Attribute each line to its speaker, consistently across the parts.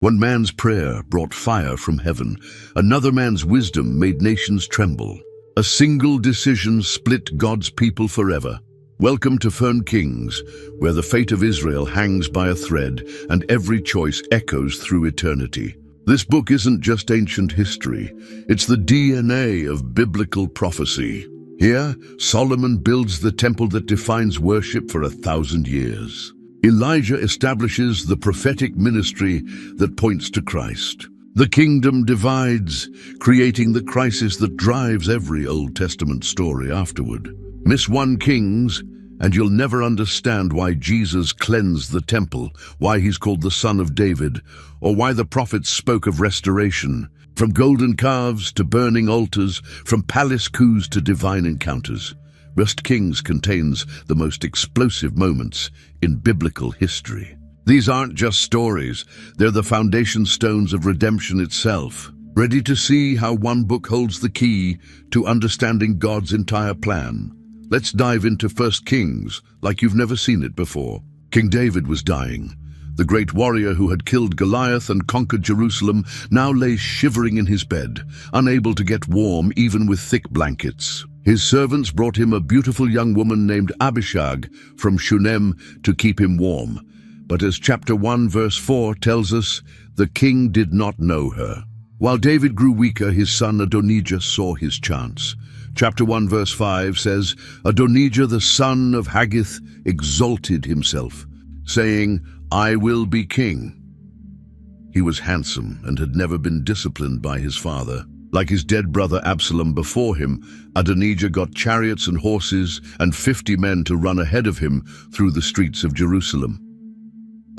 Speaker 1: One man's prayer brought fire from heaven. Another man's wisdom made nations tremble. A single decision split God's people forever. Welcome to Fern Kings, where the fate of Israel hangs by a thread and every choice echoes through eternity. This book isn't just ancient history, it's the DNA of biblical prophecy. Here, Solomon builds the temple that defines worship for 1,000 years. Elijah establishes the prophetic ministry that points to Christ. The kingdom divides, creating the crisis that drives every Old Testament story afterward. Miss 1 Kings, and you'll never understand why Jesus cleansed the temple, why he's called the Son of David, or why the prophets spoke of restoration. From golden calves to burning altars, from palace coups to divine encounters. 1 Kings contains the most explosive moments in biblical history. These aren't just stories, they're the foundation stones of redemption itself. Ready to see how one book holds the key to understanding God's entire plan? Let's dive into 1 Kings like you've never seen it before. King David was dying. The great warrior who had killed Goliath and conquered Jerusalem now lay shivering in his bed, unable to get warm even with thick blankets. His servants brought him a beautiful young woman named Abishag from Shunem to keep him warm. But as chapter 1 verse 4 tells us, the king did not know her. While David grew weaker, his son Adonijah saw his chance. Chapter 1 verse 5 says, Adonijah the son of Haggith exalted himself, saying, I will be king. He was handsome and had never been disciplined by his father. Like his dead brother Absalom before him, Adonijah got chariots and horses and 50 men to run ahead of him through the streets of Jerusalem.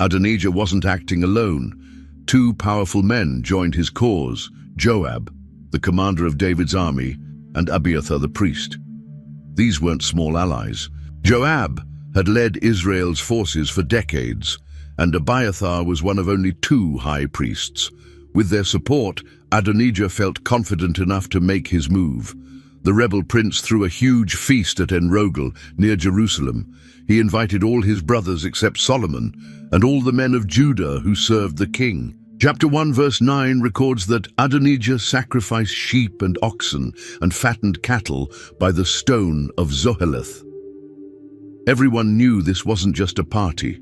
Speaker 1: Adonijah wasn't acting alone. 2 powerful men joined his cause, Joab, the commander of David's army, and Abiathar the priest. These weren't small allies. Joab had led Israel's forces for decades, and Abiathar was one of only 2 high priests. With their support, Adonijah felt confident enough to make his move. The rebel prince threw a huge feast at En-Rogel, near Jerusalem. He invited all his brothers except Solomon, and all the men of Judah who served the king. Chapter 1 verse 9 records that Adonijah sacrificed sheep and oxen and fattened cattle by the stone of Zoheleth. Everyone knew this wasn't just a party,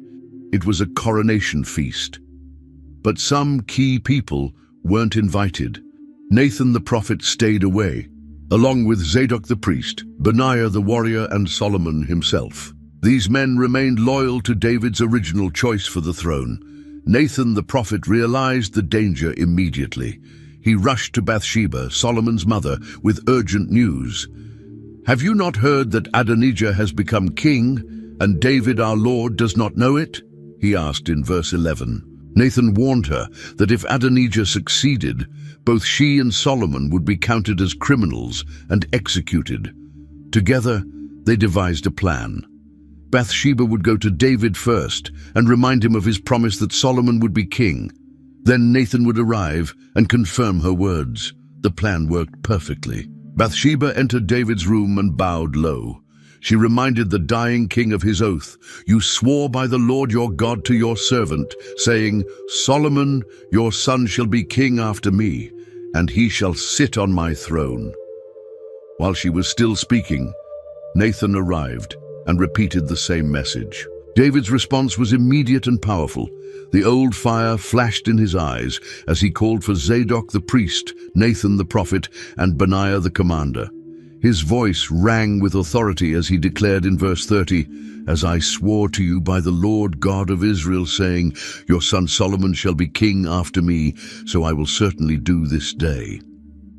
Speaker 1: it was a coronation feast. But some key people weren't invited. Nathan the prophet stayed away, along with Zadok the priest, Benaiah the warrior, and Solomon himself. These men remained loyal to David's original choice for the throne. Nathan the prophet realized the danger immediately. He rushed to Bathsheba, Solomon's mother, with urgent news. Have you not heard that Adonijah has become king, and David our Lord does not know it? He asked in verse 11. Nathan warned her that if Adonijah succeeded, both she and Solomon would be counted as criminals and executed. Together, they devised a plan. Bathsheba would go to David first and remind him of his promise that Solomon would be king. Then Nathan would arrive and confirm her words. The plan worked perfectly. Bathsheba entered David's room and bowed low. She reminded the dying king of his oath. You swore by the Lord your God to your servant, saying, Solomon, your son shall be king after me, and he shall sit on my throne. While she was still speaking, Nathan arrived and repeated the same message. David's response was immediate and powerful. The old fire flashed in his eyes as he called for Zadok the priest, Nathan the prophet, and Benaiah the commander. His voice rang with authority as he declared in verse 30, As I swore to you by the Lord God of Israel, saying, Your son Solomon shall be king after me, so I will certainly do this day.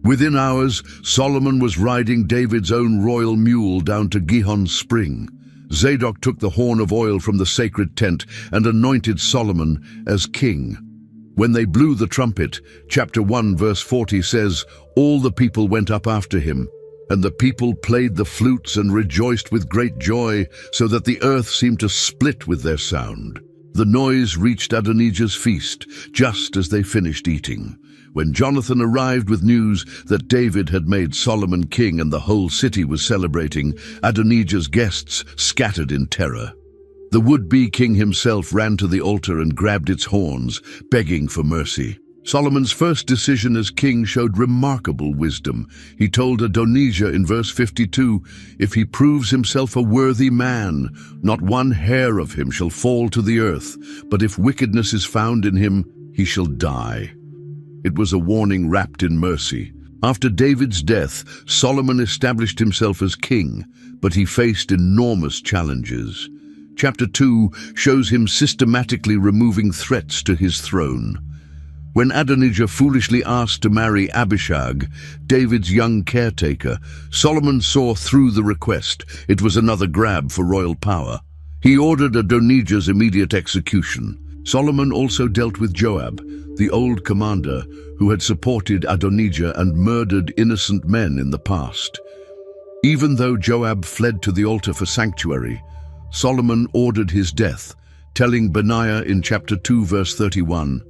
Speaker 1: Within hours, Solomon was riding David's own royal mule down to Gihon's spring. Zadok took the horn of oil from the sacred tent and anointed Solomon as king. When they blew the trumpet, chapter 1 verse 40 says, All the people went up after him, and the people played the flutes and rejoiced with great joy, so that the earth seemed to split with their sound. The noise reached Adonijah's feast just as they finished eating. When Jonathan arrived with news that David had made Solomon king and the whole city was celebrating, Adonijah's guests scattered in terror. The would-be king himself ran to the altar and grabbed its horns, begging for mercy. Solomon's first decision as king showed remarkable wisdom. He told Adonijah in verse 52, "If he proves himself a worthy man, not one hair of him shall fall to the earth, but if wickedness is found in him, he shall die." It was a warning wrapped in mercy. After David's death, Solomon established himself as king, but he faced enormous challenges. Chapter 2 shows him systematically removing threats to his throne. When Adonijah foolishly asked to marry Abishag, David's young caretaker, Solomon saw through the request. It was another grab for royal power. He ordered Adonijah's immediate execution. Solomon also dealt with Joab, the old commander who had supported Adonijah and murdered innocent men in the past. Even though Joab fled to the altar for sanctuary, Solomon ordered his death, telling Benaiah in chapter 2 verse 31,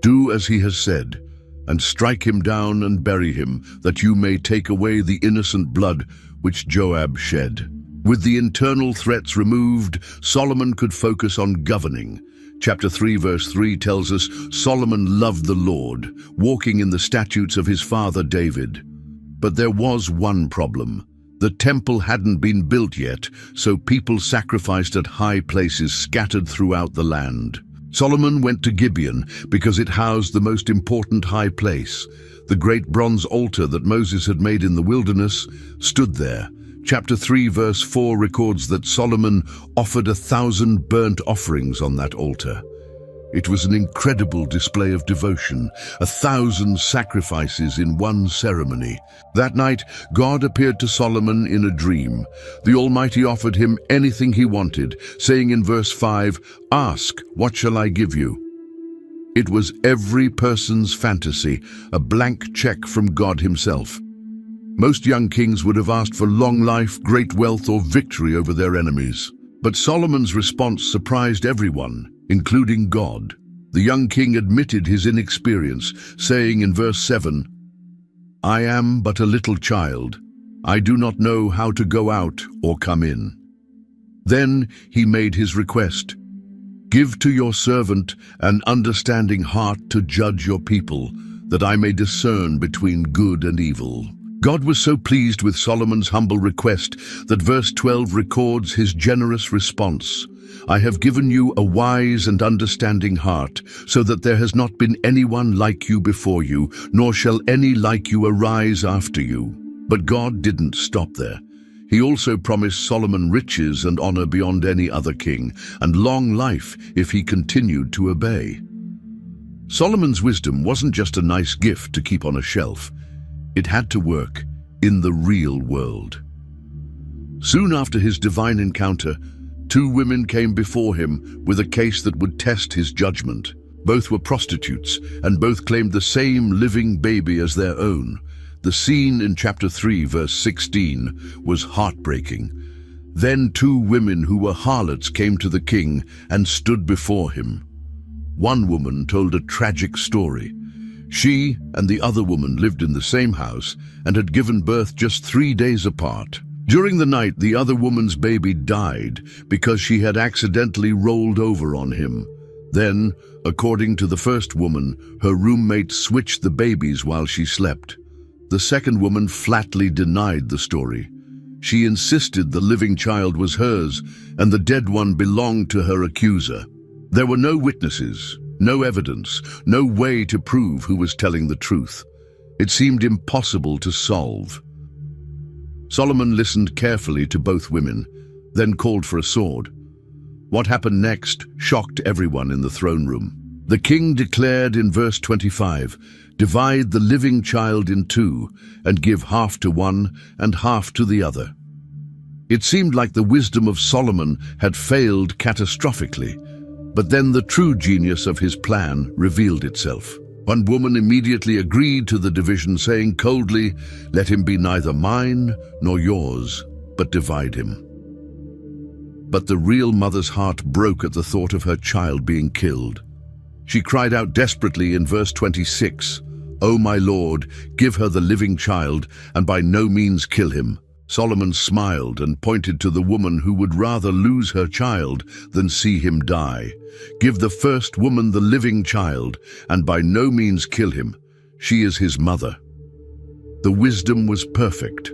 Speaker 1: "Do as he has said, and strike him down and bury him, that you may take away the innocent blood which Joab shed." With the internal threats removed, Solomon could focus on governing. Chapter 3 verse 3 tells us Solomon loved the Lord, walking in the statutes of his father David. But there was one problem. The temple hadn't been built yet, so people sacrificed at high places scattered throughout the land. Solomon went to Gibeon because it housed the most important high place. The great bronze altar that Moses had made in the wilderness stood there. Chapter 3 verse 4 records that Solomon offered 1,000 burnt offerings on that altar. It was an incredible display of devotion, 1,000 sacrifices in one ceremony. That night, God appeared to Solomon in a dream. The Almighty offered him anything he wanted, saying in verse 5, "Ask, what shall I give you?" It was every person's fantasy, a blank check from God himself. Most young kings would have asked for long life, great wealth, or victory over their enemies. But Solomon's response surprised everyone, including God. The young king admitted his inexperience, saying in verse 7, "I am but a little child. I do not know how to go out or come in." Then he made his request, "Give to your servant an understanding heart to judge your people, that I may discern between good and evil." God was so pleased with Solomon's humble request that verse 12 records his generous response. "I have given you a wise and understanding heart, so that there has not been anyone like you before you, nor shall any like you arise after you." But God didn't stop there. He also promised Solomon riches and honor beyond any other king, and long life if he continued to obey. Solomon's wisdom wasn't just a nice gift to keep on a shelf. It had to work in the real world. Soon after his divine encounter, 2 women came before him with a case that would test his judgment. Both were prostitutes, and both claimed the same living baby as their own. The scene in chapter 3, verse 16, was heartbreaking. Then 2 women who were harlots came to the king and stood before him. One woman told a tragic story. She and the other woman lived in the same house and had given birth just 3 days apart. During the night, the other woman's baby died because she had accidentally rolled over on him. Then, according to the first woman, her roommate switched the babies while she slept. The second woman flatly denied the story. She insisted the living child was hers and the dead one belonged to her accuser. There were no witnesses, no evidence, no way to prove who was telling the truth. It seemed impossible to solve. Solomon listened carefully to both women, then called for a sword. What happened next shocked everyone in the throne room. The king declared in verse 25, "Divide the living child in 2, and give half to one and half to the other." It seemed like the wisdom of Solomon had failed catastrophically. But then the true genius of his plan revealed itself. One woman immediately agreed to the division, saying coldly, "Let him be neither mine nor yours, but divide him." But the real mother's heart broke at the thought of her child being killed. She cried out desperately in verse 26, "O my Lord, give her the living child, and by no means kill him." Solomon smiled and pointed to the woman who would rather lose her child than see him die. "Give the first woman the living child, and by no means kill him. She is his mother." The wisdom was perfect.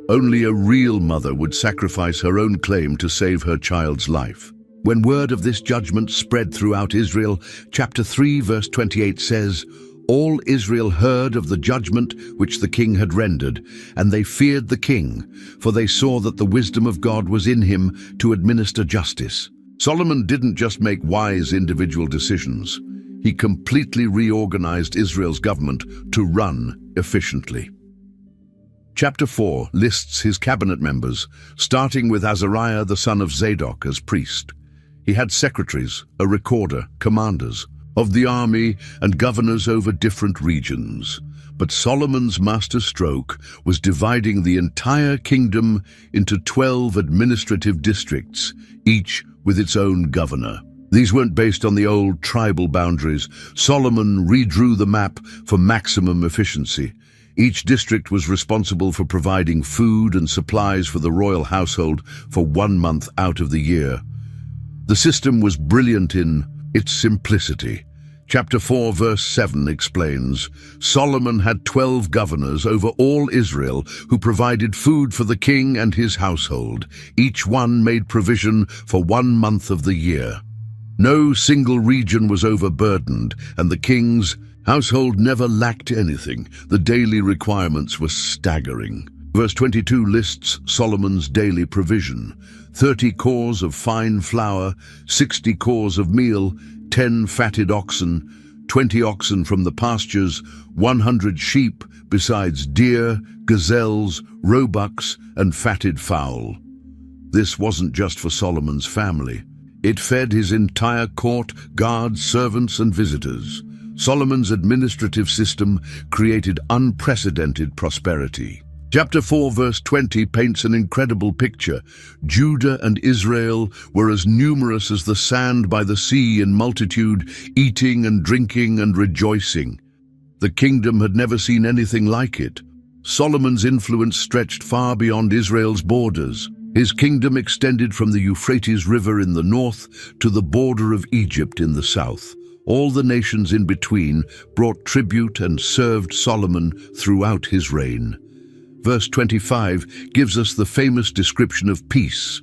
Speaker 1: Only a real mother would sacrifice her own claim to save her child's life. When word of this judgment spread throughout Israel, chapter 3, verse 28 says, "All Israel heard of the judgment which the king had rendered, and they feared the king, for they saw that the wisdom of God was in him to administer justice." Solomon didn't just make wise individual decisions. He completely reorganized Israel's government to run efficiently. Chapter 4 lists his cabinet members, starting with Azariah the son of Zadok as priest. He had secretaries, a recorder, commanders of the army, and governors over different regions. But Solomon's masterstroke was dividing the entire kingdom into 12 administrative districts, each with its own governor. These weren't based on the old tribal boundaries. Solomon redrew the map for maximum efficiency. Each district was responsible for providing food and supplies for the royal household for 1 month out of the year. The system was brilliant in its simplicity. Chapter 4, verse 7 explains, Solomon had 12 governors over all Israel who provided food for the king and his household. Each one made provision for 1 month of the year. No single region was overburdened, and the king's household never lacked anything. The daily requirements were staggering. Verse 22 lists Solomon's daily provision: 30 cors of fine flour, 60 cors of meal, 10 fatted oxen, 20 oxen from the pastures, 100 sheep, besides deer, gazelles, roebucks, and fatted fowl. This wasn't just for Solomon's family. It fed his entire court, guards, servants, and visitors. Solomon's administrative system created unprecedented prosperity. Chapter 4, verse 20 paints an incredible picture. Judah and Israel were as numerous as the sand by the sea in multitude, eating and drinking and rejoicing. The kingdom had never seen anything like it. Solomon's influence stretched far beyond Israel's borders. His kingdom extended from the Euphrates River in the north to the border of Egypt in the south. All the nations in between brought tribute and served Solomon throughout his reign. Verse 25 gives us the famous description of peace.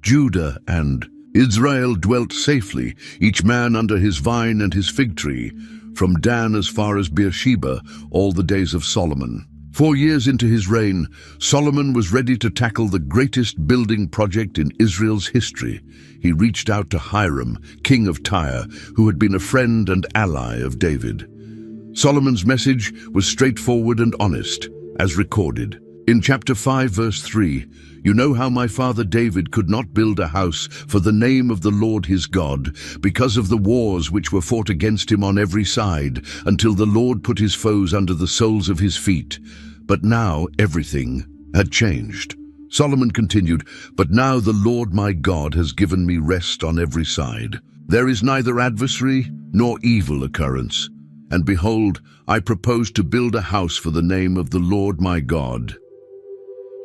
Speaker 1: Judah and Israel dwelt safely, each man under his vine and his fig tree, from Dan as far as Beersheba, all the days of Solomon. 4 years into his reign, Solomon was ready to tackle the greatest building project in Israel's history. He reached out to Hiram, king of Tyre, who had been a friend and ally of David. Solomon's message was straightforward and honest, as recorded. In chapter 5, verse 3, "You know how my father David could not build a house for the name of the Lord his God, because of the wars which were fought against him on every side, until the Lord put his foes under the soles of his feet. But now everything had changed." Solomon continued, "But now the Lord my God has given me rest on every side. There is neither adversary nor evil occurrence. And behold, I propose to build a house for the name of the Lord my God."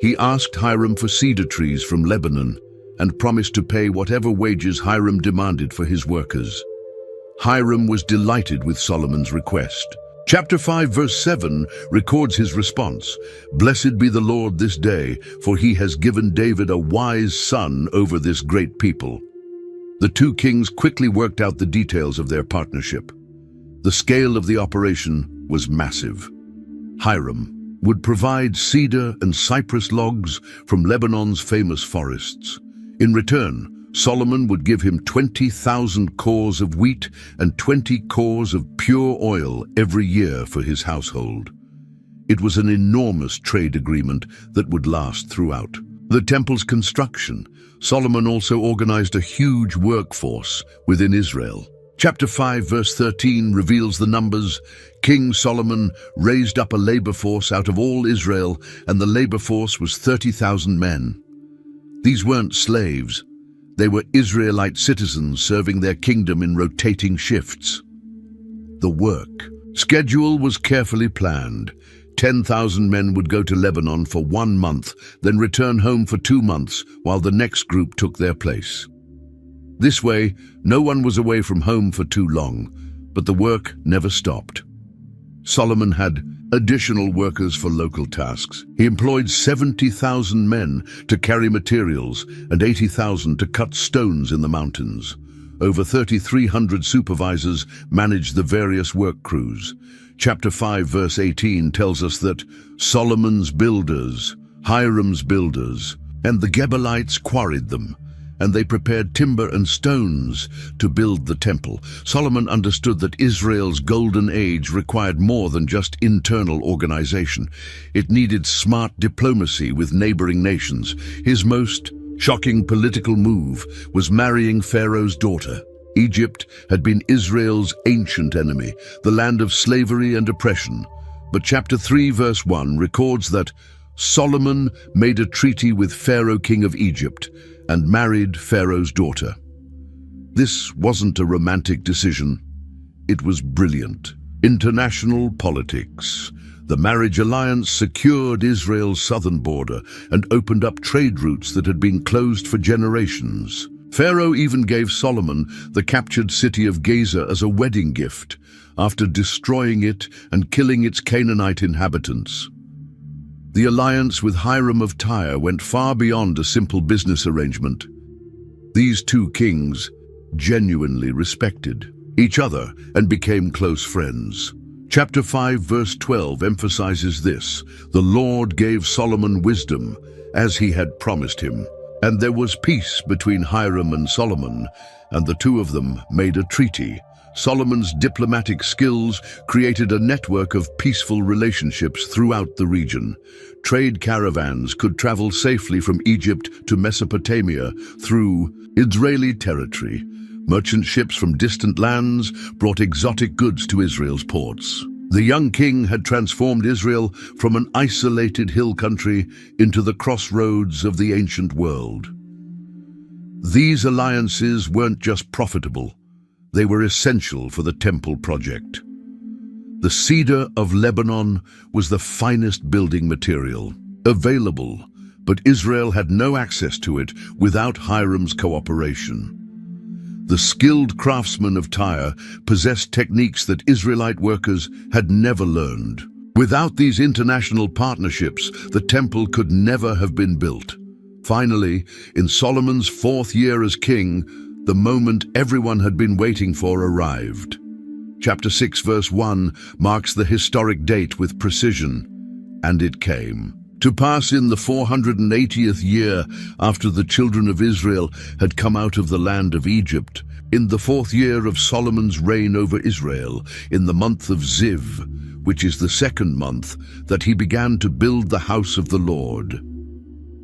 Speaker 1: He asked Hiram for cedar trees from Lebanon and promised to pay whatever wages Hiram demanded for his workers. Hiram was delighted with Solomon's request. Chapter 5, verse 7 records his response: "Blessed be the Lord this day, for he has given David a wise son over this great people." The two kings quickly worked out the details of their partnership. The scale of the operation was massive. Hiram would provide cedar and cypress logs from Lebanon's famous forests. In return, Solomon would give him 20,000 cors of wheat and 20 cors of pure oil every year for his household. It was an enormous trade agreement that would last throughout the temple's construction. Solomon also organized a huge workforce within Israel. Chapter 5, verse 13 reveals the numbers. King Solomon raised up a labor force out of all Israel, and the labor force was 30,000 men. These weren't slaves. They were Israelite citizens serving their kingdom in rotating shifts. The work schedule was carefully planned. 10,000 men would go to Lebanon for 1 month, then return home for 2 months, while the next group took their place. This way, no one was away from home for too long, but the work never stopped. Solomon had additional workers for local tasks. He employed 70,000 men to carry materials and 80,000 to cut stones in the mountains. Over 3,300 supervisors managed the various work crews. Chapter 5, verse 18 tells us that Solomon's builders, Hiram's builders, and the Gebalites quarried them, and they prepared timber and stones to build the temple. Solomon understood that Israel's golden age required more than just internal organization. It needed smart diplomacy with neighboring nations. His most shocking political move was marrying Pharaoh's daughter. Egypt had been Israel's ancient enemy, the land of slavery and oppression. But chapter 3, verse 1 records that Solomon made a treaty with Pharaoh, king of Egypt, and married Pharaoh's daughter. This wasn't a romantic decision. It was brilliant. International politics. The marriage alliance secured Israel's southern border and opened up trade routes that had been closed for generations. Pharaoh even gave Solomon the captured city of Gaza as a wedding gift, after destroying it and killing its Canaanite inhabitants. The alliance with Hiram of Tyre went far beyond a simple business arrangement. These two kings genuinely respected each other and became close friends. Chapter 5, verse 12 emphasizes this: "The Lord gave Solomon wisdom, as he had promised him. And there was peace between Hiram and Solomon, and the two of them made a treaty." Solomon's diplomatic skills created a network of peaceful relationships throughout the region. Trade caravans could travel safely from Egypt to Mesopotamia through Israeli territory. Merchant ships from distant lands brought exotic goods to Israel's ports. The young king had transformed Israel from an isolated hill country into the crossroads of the ancient world. These alliances weren't just profitable. They were essential for the temple project. The cedar of Lebanon was the finest building material available, but Israel had no access to it without Hiram's cooperation. The skilled craftsmen of Tyre possessed techniques that Israelite workers had never learned. Without these international partnerships, the temple could never have been built. Finally, in Solomon's 4th year as king, the moment everyone had been waiting for arrived. Chapter 6, verse 1 marks the historic date with precision, and it came to pass in the 480th year after the children of Israel had come out of the land of Egypt, in the 4th year of Solomon's reign over Israel, in the month of Ziv, which is the 2nd month, that he began to build the house of the Lord.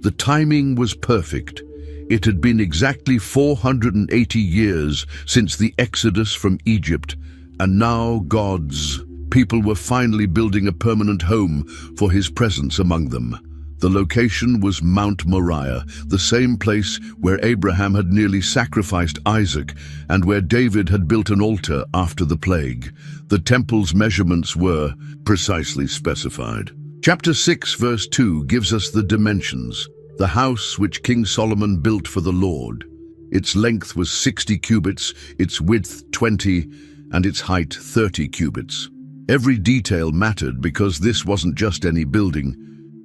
Speaker 1: The timing was perfect. It had been exactly 480 years since the Exodus from Egypt, and now God's people were finally building a permanent home for his presence among them. The location was Mount Moriah, the same place where Abraham had nearly sacrificed Isaac and where David had built an altar after the plague. The temple's measurements were precisely specified. Chapter 6, verse 2 gives us the dimensions. The house which King Solomon built for the Lord. Its length was 60 cubits, its width 20, and its height 30 cubits. Every detail mattered because this wasn't just any building,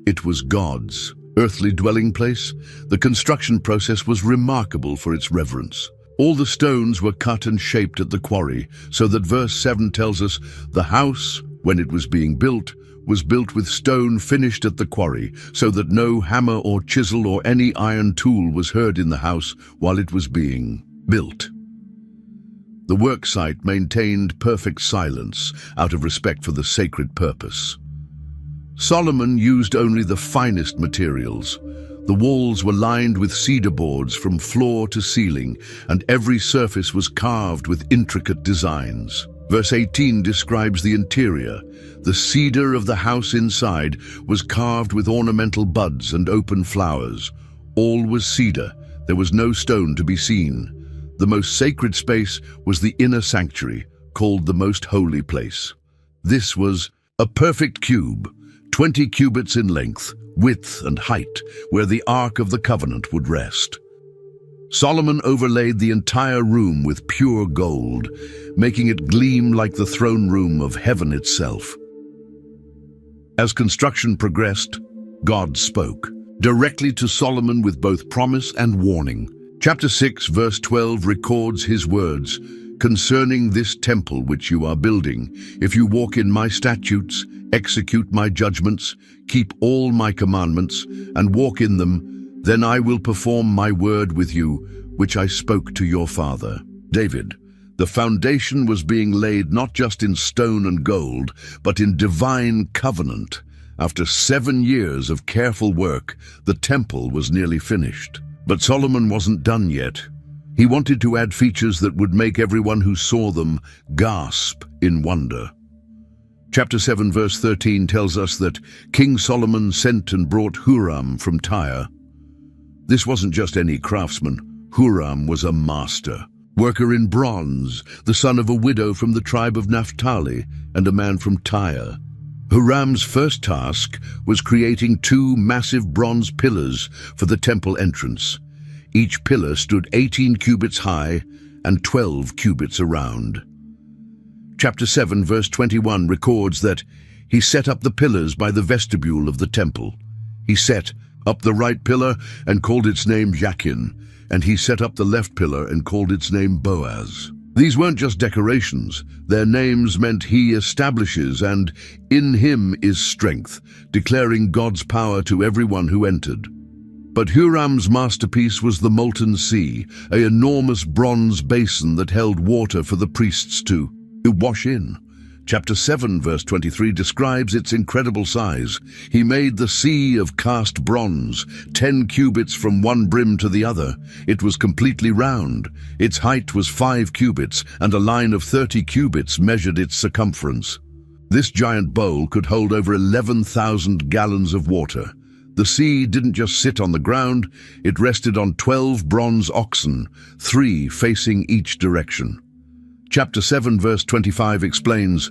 Speaker 1: it was God's earthly dwelling place. The construction process was remarkable for its reverence. All the stones were cut and shaped at the quarry, so that verse 7 tells us the house, when it was being built, was built with stone finished at the quarry, so that no hammer or chisel or any iron tool was heard in the house while it was being built. The work site maintained perfect silence out of respect for the sacred purpose. Solomon used only the finest materials. The walls were lined with cedar boards from floor to ceiling, and every surface was carved with intricate designs. Verse 18 describes the interior. The cedar of the house inside was carved with ornamental buds and open flowers. All was cedar. There was no stone to be seen. The most sacred space was the inner sanctuary, called the Most Holy Place. This was a perfect cube, 20 cubits in length, width and height, where the Ark of the Covenant would rest. Solomon overlaid the entire room with pure gold, making it gleam like the throne room of heaven itself. As construction progressed, God spoke directly to Solomon with both promise and warning. Chapter 6, verse 12 records his words, "Concerning this temple which you are building, if you walk in my statutes, execute my judgments, keep all my commandments, and walk in them, then I will perform my word with you, which I spoke to your father, David." The foundation was being laid not just in stone and gold, but in divine covenant. After 7 years of careful work, the temple was nearly finished. But Solomon wasn't done yet. He wanted to add features that would make everyone who saw them gasp in wonder. Chapter 7, verse 13 tells us that King Solomon sent and brought Huram from Tyre. This wasn't just any craftsman. Huram was a master, worker in bronze, the son of a widow from the tribe of Naphtali and a man from Tyre. Huram's first task was creating 2 massive bronze pillars for the temple entrance. Each pillar stood 18 cubits high and 12 cubits around. Chapter 7, verse 21 records that he set up the pillars by the vestibule of the temple. He set up the right pillar and called its name Jachin, and he set up the left pillar and called its name Boaz. These weren't just decorations. Their names meant he establishes, and in him is strength, declaring God's power to everyone who entered. But Huram's masterpiece was the Molten Sea, an enormous bronze basin that held water for the priests to wash in. Chapter 7, verse 23 describes its incredible size. He made the sea of cast bronze, 10 cubits from one brim to the other. It was completely round. Its height was 5 cubits, and a line of 30 cubits measured its circumference. This giant bowl could hold over 11,000 gallons of water. The sea didn't just sit on the ground, it rested on 12 bronze oxen, 3 facing each direction. Chapter 7, verse 25 explains,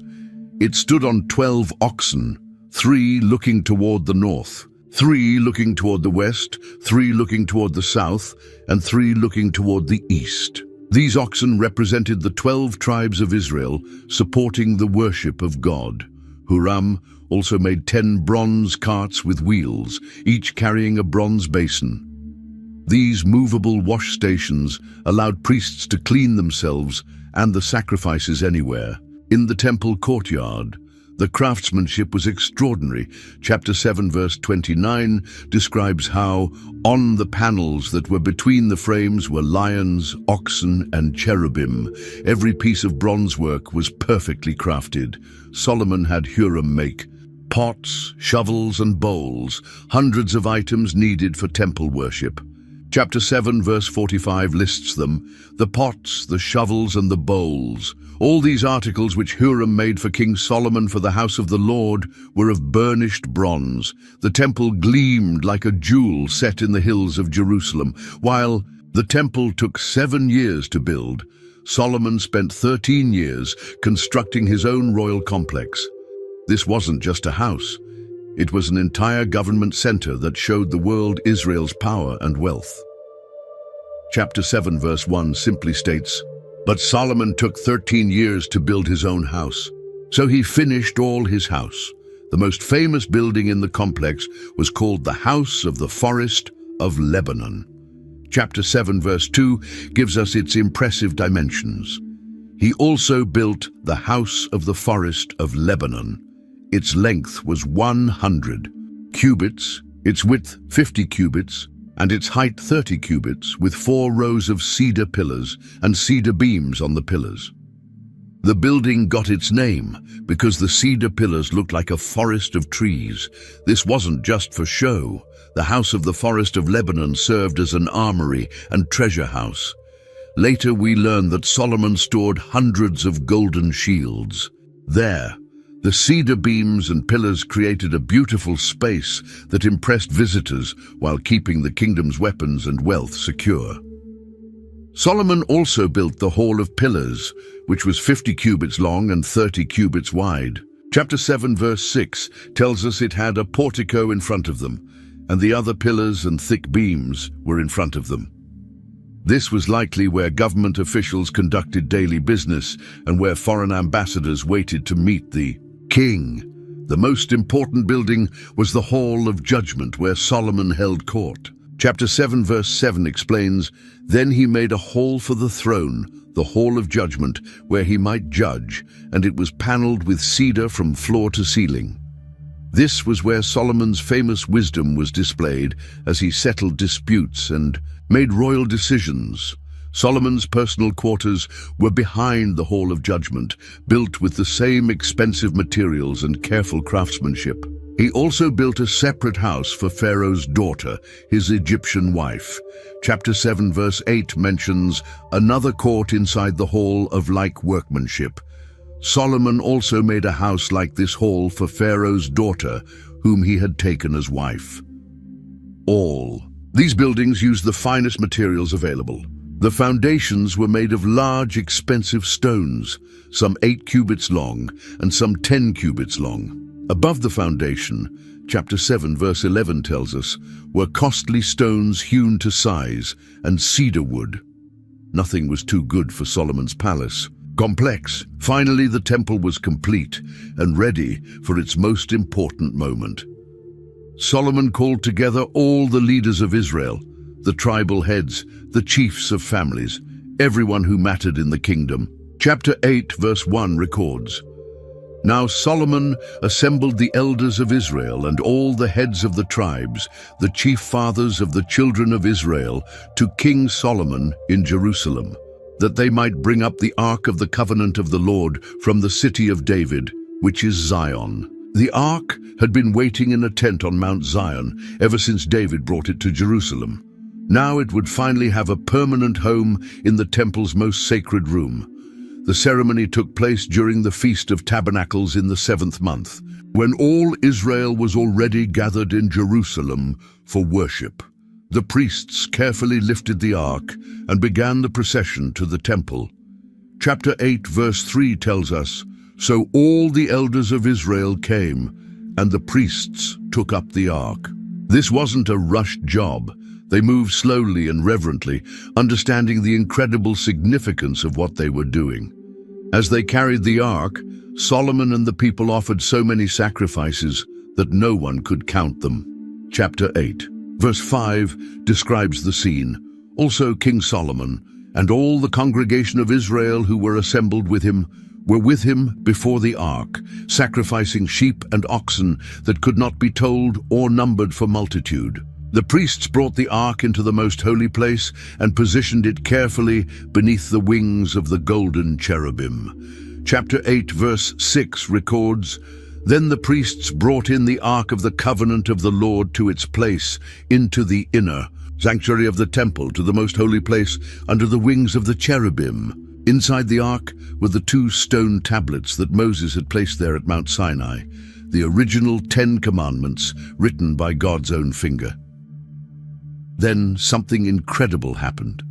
Speaker 1: "It stood on 12 oxen, 3 looking toward the north, 3 looking toward the west, 3 looking toward the south, and 3 looking toward the east." These oxen represented the 12 tribes of Israel, supporting the worship of God. Huram also made 10 bronze carts with wheels, each carrying a bronze basin. These movable wash stations allowed priests to clean themselves and the sacrifices anywhere. In the temple courtyard, the craftsmanship was extraordinary. Chapter 7, verse 29 describes how on the panels that were between the frames were lions, oxen, and cherubim. Every piece of bronze work was perfectly crafted. Solomon had Huram make pots, shovels, and bowls, hundreds of items needed for temple worship. Chapter 7, verse 45 lists them, the pots, the shovels, and the bowls. All these articles which Huram made for King Solomon for the house of the Lord were of burnished bronze. The temple gleamed like a jewel set in the hills of Jerusalem. While the temple took 7 years to build, Solomon spent 13 years constructing his own royal complex. This wasn't just a house. It was an entire government center that showed the world Israel's power and wealth. Chapter 7, verse 1 simply states, "But Solomon took 13 years to build his own house. So he finished all his house." The most famous building in the complex was called the House of the Forest of Lebanon. Chapter 7, verse 2 gives us its impressive dimensions. He also built the House of the Forest of Lebanon. Its length was 100 cubits, its width 50 cubits, and its height 30 cubits, with 4 rows of cedar pillars and cedar beams on the pillars. The building got its name because the cedar pillars looked like a forest of trees. This wasn't just for show. The House of the Forest of Lebanon served as an armory and treasure house. Later we learn that Solomon stored hundreds of golden shields. There, the cedar beams and pillars created a beautiful space that impressed visitors while keeping the kingdom's weapons and wealth secure. Solomon also built the Hall of Pillars, which was 50 cubits long and 30 cubits wide. Chapter 7 verse 6 tells us it had a portico in front of them, and the other pillars and thick beams were in front of them. This was likely where government officials conducted daily business and where foreign ambassadors waited to meet the king. The most important building was the Hall of Judgment, where Solomon held court. Chapter 7 verse 7 explains, "Then he made a hall for the throne, the Hall of Judgment, where he might judge, and it was paneled with cedar from floor to ceiling." This was where Solomon's famous wisdom was displayed as he settled disputes and made royal decisions. Solomon's personal quarters were behind the Hall of Judgment, built with the same expensive materials and careful craftsmanship. He also built a separate house for Pharaoh's daughter, his Egyptian wife. Chapter 7 verse 8 mentions another court inside the hall of like workmanship. Solomon also made a house like this hall for Pharaoh's daughter, whom he had taken as wife. All these buildings used the finest materials available. The foundations were made of large, expensive stones, some 8 cubits long and some 10 cubits long. Above the foundation, chapter 7 verse 11 tells us, were costly stones hewn to size and cedar wood. Nothing was too good for Solomon's palace. Complex. Finally, the temple was complete and ready for its most important moment. Solomon called together all the leaders of Israel, the tribal heads, the chiefs of families, everyone who mattered in the kingdom. Chapter 8 verse 1 records, "Now Solomon assembled the elders of Israel and all the heads of the tribes, the chief fathers of the children of Israel, to King Solomon in Jerusalem, that they might bring up the ark of the covenant of the Lord from the city of David, which is Zion." The ark had been waiting in a tent on Mount Zion ever since David brought it to Jerusalem. Now it would finally have a permanent home in the temple's most sacred room. The ceremony took place during the Feast of Tabernacles in the 7th month, when all Israel was already gathered in Jerusalem for worship. The priests carefully lifted the ark and began the procession to the temple. Chapter 8 verse 3 tells us, "So all the elders of Israel came, and the priests took up the ark." This wasn't a rushed job. They moved slowly and reverently, understanding the incredible significance of what they were doing. As they carried the ark, Solomon and the people offered so many sacrifices that no one could count them. Chapter 8 verse 5 describes the scene. Also King Solomon and all the congregation of Israel who were assembled with him were with him before the ark, sacrificing sheep and oxen that could not be told or numbered for multitude. The priests brought the ark into the most holy place and positioned it carefully beneath the wings of the golden cherubim. Chapter 8 verse 6 records, "Then the priests brought in the ark of the covenant of the Lord to its place, into the inner sanctuary of the temple, to the most holy place, under the wings of the cherubim. Inside the ark were the 2 stone tablets that Moses had placed there at Mount Sinai, the original 10 commandments written by God's own finger." Then something incredible happened.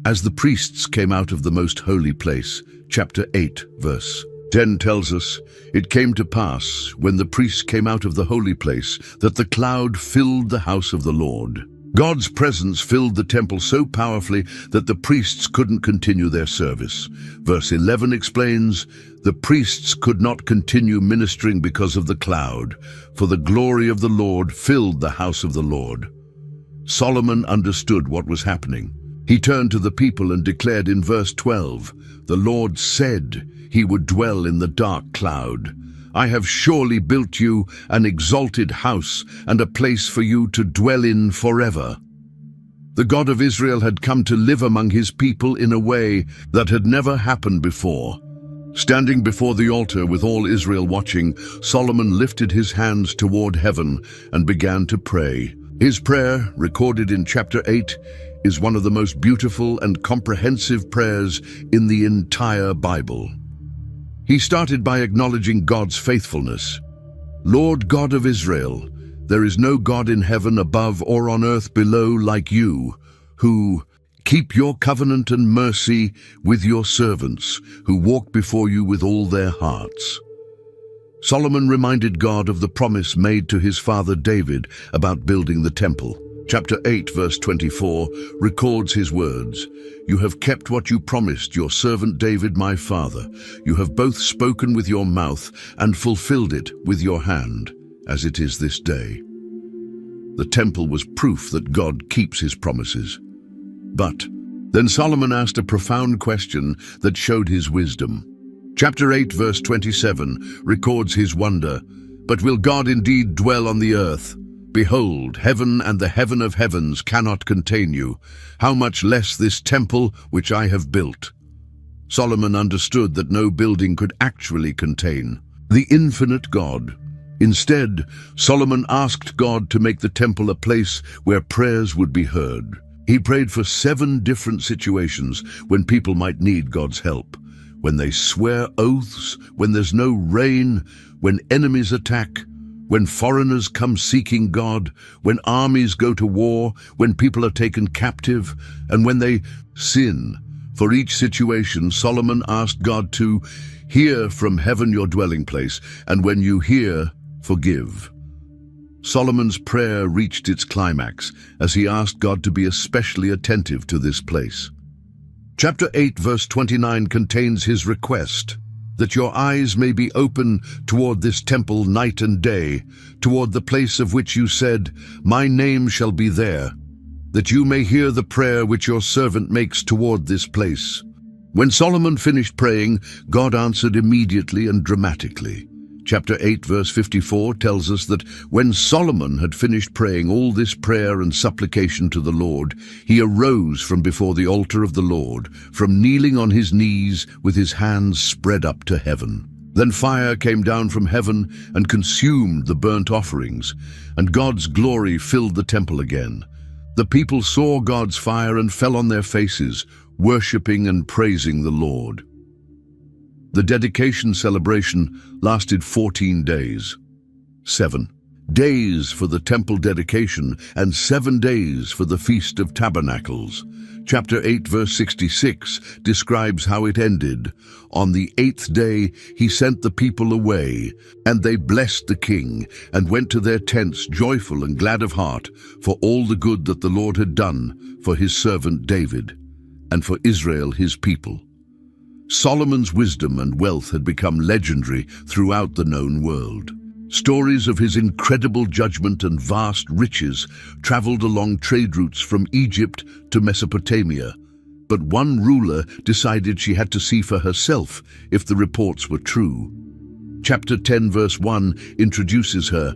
Speaker 1: As the priests came out of the most holy place, chapter 8 verse 10 tells us, "It came to pass, when the priests came out of the holy place, that the cloud filled the house of the Lord." God's presence filled the temple so powerfully that the priests couldn't continue their service. Verse 11 explains, "The priests could not continue ministering because of the cloud, for the glory of the Lord filled the house of the Lord." Solomon understood what was happening. He turned to the people and declared in verse 12, "The Lord said he would dwell in the dark cloud. I have surely built you an exalted house and a place for you to dwell in forever." The God of Israel had come to live among his people in a way that had never happened before. Standing before the altar with all Israel watching, Solomon lifted his hands toward heaven and began to pray. His prayer, recorded in chapter 8, is one of the most beautiful and comprehensive prayers in the entire Bible. He started by acknowledging God's faithfulness. "Lord God of Israel, there is no God in heaven above or on earth below like you, who keep your covenant and mercy with your servants, who walk before you with all their hearts." Solomon reminded God of the promise made to his father David about building the temple. Chapter 8, verse 24, records his words, "You have kept what you promised your servant David my father. You have both spoken with your mouth and fulfilled it with your hand, as it is this day." The temple was proof that God keeps his promises. But then Solomon asked a profound question that showed his wisdom. Chapter 8, verse 27 records his wonder, "But will God indeed dwell on the earth? Behold, heaven and the heaven of heavens cannot contain you. How much less this temple which I have built?" Solomon understood that no building could actually contain the infinite God. Instead, Solomon asked God to make the temple a place where prayers would be heard. He prayed for 7 different situations when people might need God's help. When they swear oaths, when there's no rain, when enemies attack, when foreigners come seeking God, when armies go to war, when people are taken captive, and when they sin. For each situation, Solomon asked God to hear from heaven your dwelling place, and when you hear, forgive. Solomon's prayer reached its climax as he asked God to be especially attentive to this place. Chapter 8, verse 29 contains his request, that your eyes may be open toward this temple night and day, toward the place of which you said, my name shall be there, that you may hear the prayer which your servant makes toward this place. When Solomon finished praying, God answered immediately and dramatically. Chapter 8, verse 54 tells us that when Solomon had finished praying all this prayer and supplication to the Lord, he arose from before the altar of the Lord, from kneeling on his knees with his hands spread up to heaven. Then fire came down from heaven and consumed the burnt offerings, and God's glory filled the temple again. The people saw God's fire and fell on their faces, worshipping and praising the Lord. The dedication celebration lasted 14 days. 7 days for the temple dedication and 7 days for the Feast of Tabernacles. Chapter 8, verse 66 describes how it ended. On the 8th day he sent the people away, and they blessed the king, and went to their tents joyful and glad of heart for all the good that the Lord had done for his servant David, and for Israel his people. Solomon's wisdom and wealth had become legendary throughout the known world. Stories of his incredible judgment and vast riches traveled along trade routes from Egypt to Mesopotamia. But one ruler decided she had to see for herself if the reports were true. Chapter 10, verse 1 introduces her.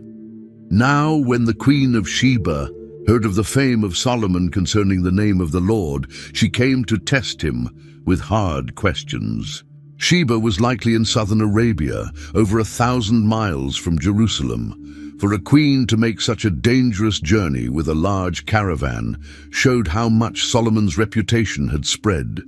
Speaker 1: Now when the Queen of Sheba heard of the fame of Solomon concerning the name of the Lord, she came to test him with hard questions. Sheba was likely in southern Arabia, over 1,000 miles from Jerusalem. For a queen to make such a dangerous journey with a large caravan showed how much Solomon's reputation had spread.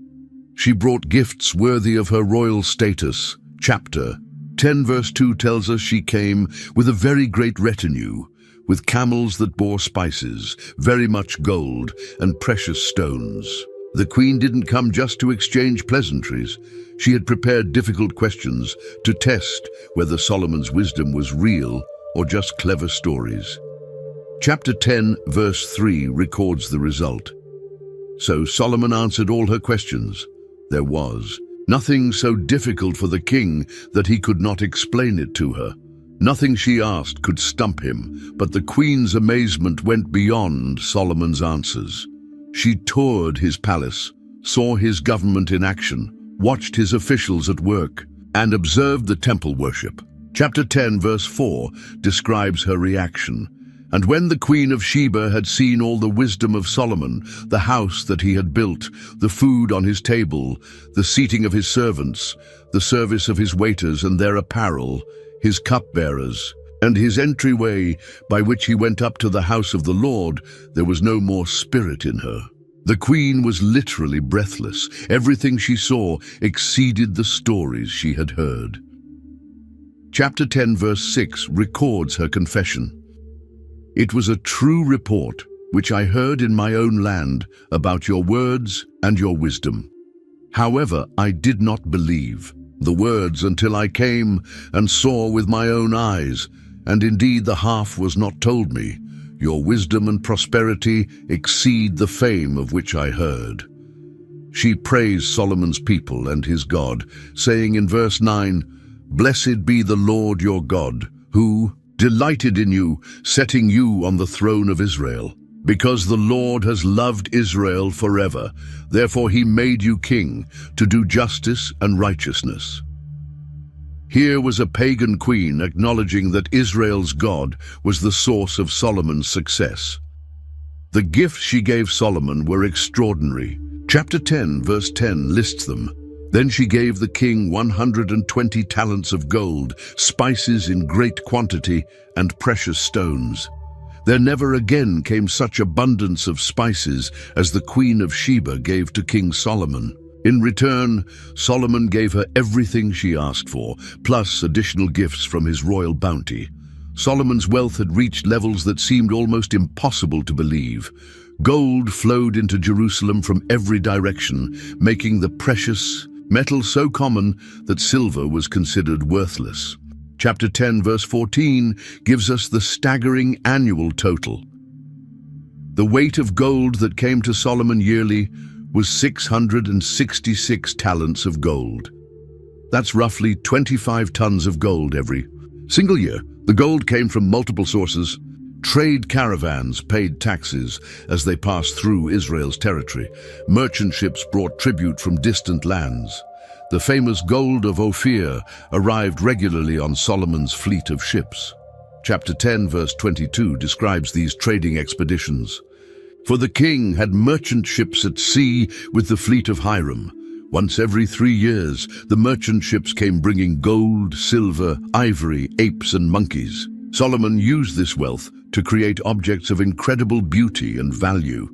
Speaker 1: She brought gifts worthy of her royal status. Chapter 10, verse 2 tells us she came with a very great retinue, with camels that bore spices, very much gold, and precious stones. The queen didn't come just to exchange pleasantries. She had prepared difficult questions to test whether Solomon's wisdom was real or just clever stories. Chapter 10, verse 3 records the result. So Solomon answered all her questions. There was nothing so difficult for the king that he could not explain it to her. Nothing she asked could stump him, but the queen's amazement went beyond Solomon's answers. She toured his palace, saw his government in action, watched his officials at work, and observed the temple worship. Chapter 10, verse 4 describes her reaction. And when the Queen of Sheba had seen all the wisdom of Solomon, the house that he had built, the food on his table, the seating of his servants, the service of his waiters and their apparel, his cupbearers, and his entryway by which he went up to the house of the Lord, there was no more spirit in her. The queen was literally breathless. Everything she saw exceeded the stories she had heard. Chapter 10, verse 6 records her confession. It was a true report which I heard in my own land about your words and your wisdom. However, I did not believe. The words, until I came and saw with my own eyes, and indeed the half was not told me. Your wisdom and prosperity exceed the fame of which I heard. She praised Solomon's people and his God, saying in verse 9, Blessed be the Lord your God, who delighted in you, setting you on the throne of Israel. Because the Lord has loved Israel forever, therefore he made you king, to do justice and righteousness. Here was a pagan queen acknowledging that Israel's God was the source of Solomon's success. The gifts she gave Solomon were extraordinary. Chapter 10, verse 10 lists them. Then she gave the king 120 talents of gold, spices in great quantity, and precious stones. There never again came such abundance of spices as the Queen of Sheba gave to King Solomon. In return, Solomon gave her everything she asked for, plus additional gifts from his royal bounty. Solomon's wealth had reached levels that seemed almost impossible to believe. Gold flowed into Jerusalem from every direction, making the precious metal so common that silver was considered worthless. Chapter 10, verse 14 gives us the staggering annual total. The weight of gold that came to Solomon yearly was 666 talents of gold. That's roughly 25 tons of gold every single year. The gold came from multiple sources. Trade caravans paid taxes as they passed through Israel's territory. Merchant ships brought tribute from distant lands. The famous gold of Ophir arrived regularly on Solomon's fleet of ships. Chapter 10, verse 22 describes these trading expeditions. For the king had merchant ships at sea with the fleet of Hiram. Once every 3 years, the merchant ships came bringing gold, silver, ivory, apes, and monkeys. Solomon used this wealth to create objects of incredible beauty and value.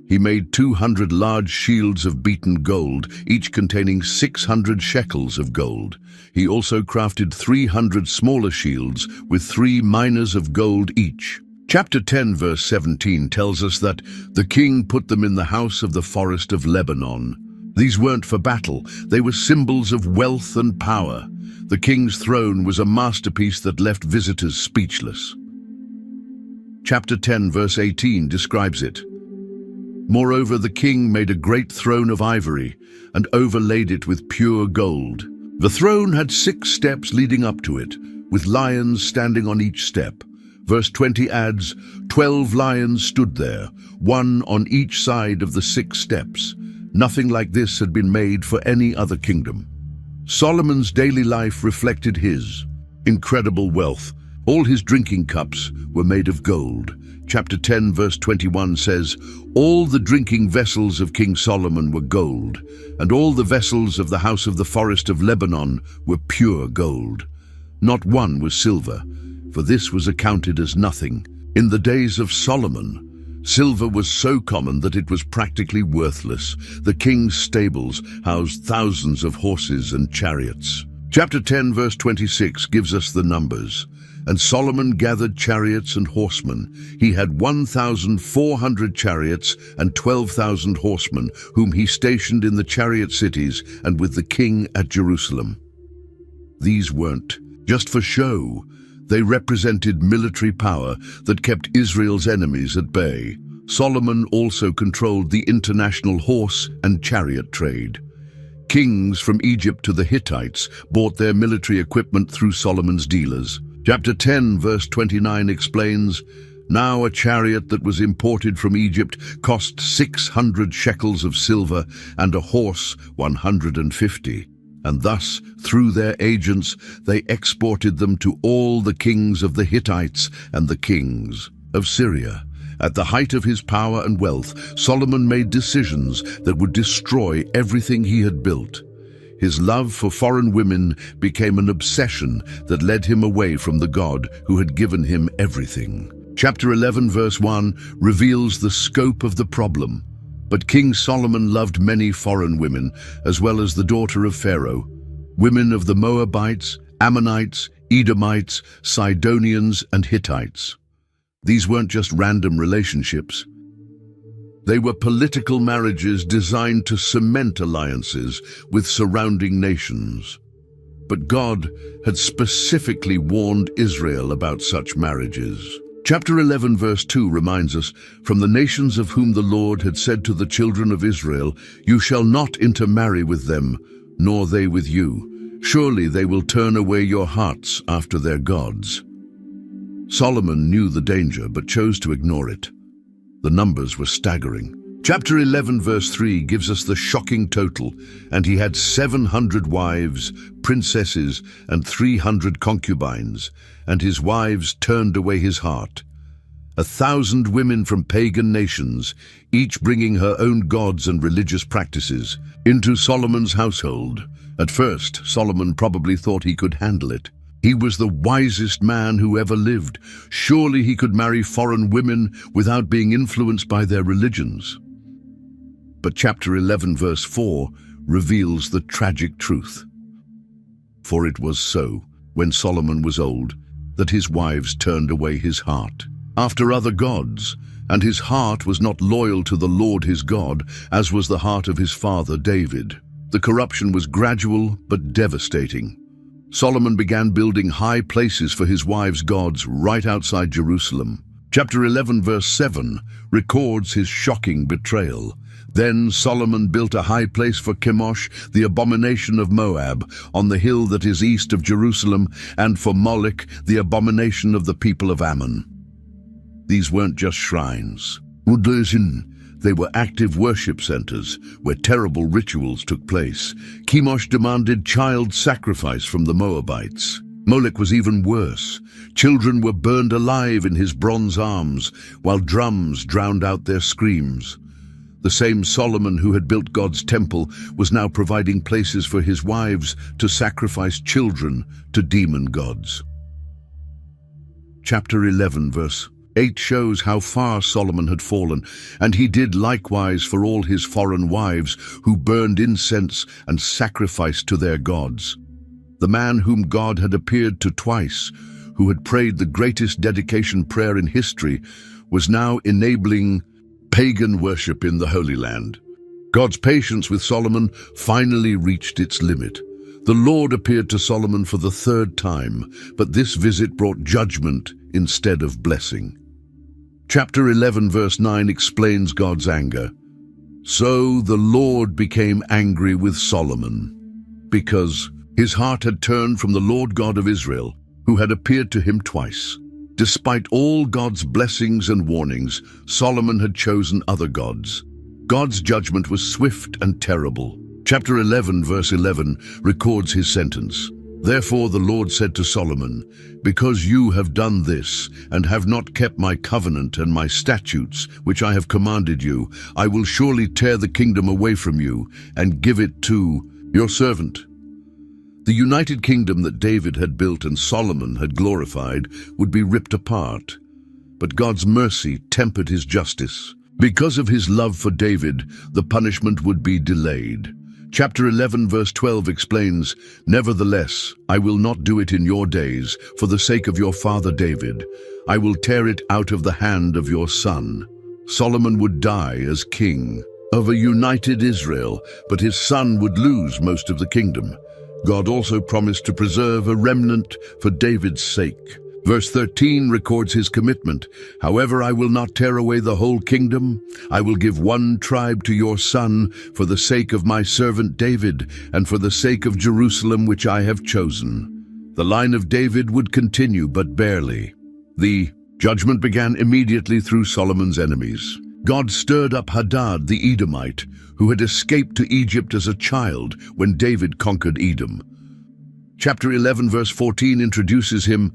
Speaker 1: He made 200 large shields of beaten gold, each containing 600 shekels of gold. He also crafted 300 smaller shields with 3 minas of gold each. Chapter 10, verse 17 tells us that the king put them in the house of the forest of Lebanon. These weren't for battle, they were symbols of wealth and power. The king's throne was a masterpiece that left visitors speechless. Chapter 10, verse 18 describes it. Moreover, the king made a great throne of ivory and overlaid it with pure gold. The throne had 6 steps leading up to it, with lions standing on each step. Verse 20 adds, 12 lions stood there, 1 on each side of the 6 steps. Nothing like this had been made for any other kingdom. Solomon's daily life reflected his incredible wealth. All his drinking cups were made of gold. Chapter 10, verse 21 says, All the drinking vessels of King Solomon were gold, and all the vessels of the house of the forest of Lebanon were pure gold. Not one was silver, for this was accounted as nothing. In the days of Solomon, silver was so common that it was practically worthless. The king's stables housed thousands of horses and chariots. Chapter 10, verse 26 gives us the numbers. And Solomon gathered chariots and horsemen. He had 1,400 chariots and 12,000 horsemen, whom he stationed in the chariot cities and with the king at Jerusalem. These weren't just for show. They represented military power that kept Israel's enemies at bay. Solomon also controlled the international horse and chariot trade. Kings from Egypt to the Hittites bought their military equipment through Solomon's dealers. Chapter 10, verse 29 explains, Now a chariot that was imported from Egypt cost 600 shekels of silver, and a horse 150. And thus, through their agents, they exported them to all the kings of the Hittites and the kings of Syria. At the height of his power and wealth, Solomon made decisions that would destroy everything he had built. His love for foreign women became an obsession that led him away from the God who had given him everything. Chapter 11, verse 1 reveals the scope of the problem. But King Solomon loved many foreign women, as well as the daughter of Pharaoh, women of the Moabites, Ammonites, Edomites, Sidonians, and Hittites. These weren't just random relationships. They were political marriages designed to cement alliances with surrounding nations. but God had specifically warned Israel about such marriages. Chapter 11 verse 2 reminds us, "From the nations of whom the Lord had said to the children of Israel, you shall not intermarry with them, nor they with you. Surely they will turn away your hearts after their gods." Solomon knew the danger but chose to ignore it. The numbers were staggering. Chapter 11 verse 3 gives us the shocking total, "And he had 700 wives, princesses, and 300 concubines, and his wives turned away his heart. 1,000 women from pagan nations, each bringing her own gods and religious practices, into Solomon's household." At first, Solomon probably thought he could handle it. He was the wisest man who ever lived. Surely he could marry foreign women without being influenced by their religions. But chapter 11 verse 4 reveals the tragic truth. "For it was so, when Solomon was old, that his wives turned away his heart after other gods, and his heart was not loyal to the Lord his God, as was the heart of his father David." The corruption was gradual but devastating. Solomon began building high places for his wives' gods right outside Jerusalem. Chapter 11 verse 7 records his shocking betrayal. "Then Solomon built a high place for Chemosh, the abomination of Moab, on the hill that is east of Jerusalem, and for Moloch, the abomination of the people of Ammon." These weren't just shrines. They were active worship centers where terrible rituals took place. Chemosh demanded child sacrifice from the Moabites. Moloch was even worse. Children were burned alive in his bronze arms, while drums drowned out their screams. The same Solomon who had built God's temple was now providing places for his wives to sacrifice children to demon gods. Chapter 11 verse 8 shows how far Solomon had fallen, "And he did likewise for all his foreign wives, who burned incense and sacrificed to their gods." The man whom God had appeared to twice, who had prayed the greatest dedication prayer in history, was now enabling pagan worship in the Holy Land. God's patience with Solomon finally reached its limit. The Lord appeared to Solomon for the third time, but this visit brought judgment instead of blessing. Chapter 11 verse 9 explains God's anger. "So the Lord became angry with Solomon, because his heart had turned from the Lord God of Israel, who had appeared to him twice. Despite all God's blessings and warnings, Solomon had chosen other gods. God's judgment was swift and terrible." Chapter 11 verse 11 records his sentence. "Therefore the Lord said to Solomon, because you have done this, and have not kept my covenant and my statutes, which I have commanded you, I will surely tear the kingdom away from you, and give it to your servant." The united kingdom that David had built and Solomon had glorified would be ripped apart. But God's mercy tempered his justice. Because of his love for David, the punishment would be delayed. Chapter 11 verse 12 explains, "Nevertheless, I will not do it in your days, for the sake of your father David. I will tear it out of the hand of your son." Solomon would die as king of a united Israel, but his son would lose most of the kingdom. God also promised to preserve a remnant for David's sake. Verse 13 records his commitment. "However, I will not tear away the whole kingdom. I will give one tribe to your son for the sake of my servant David and for the sake of Jerusalem which I have chosen." The line of David would continue, but barely. The judgment began immediately through Solomon's enemies. God stirred up Hadad the Edomite, who had escaped to Egypt as a child when David conquered Edom. Chapter 11 verse 14 introduces him.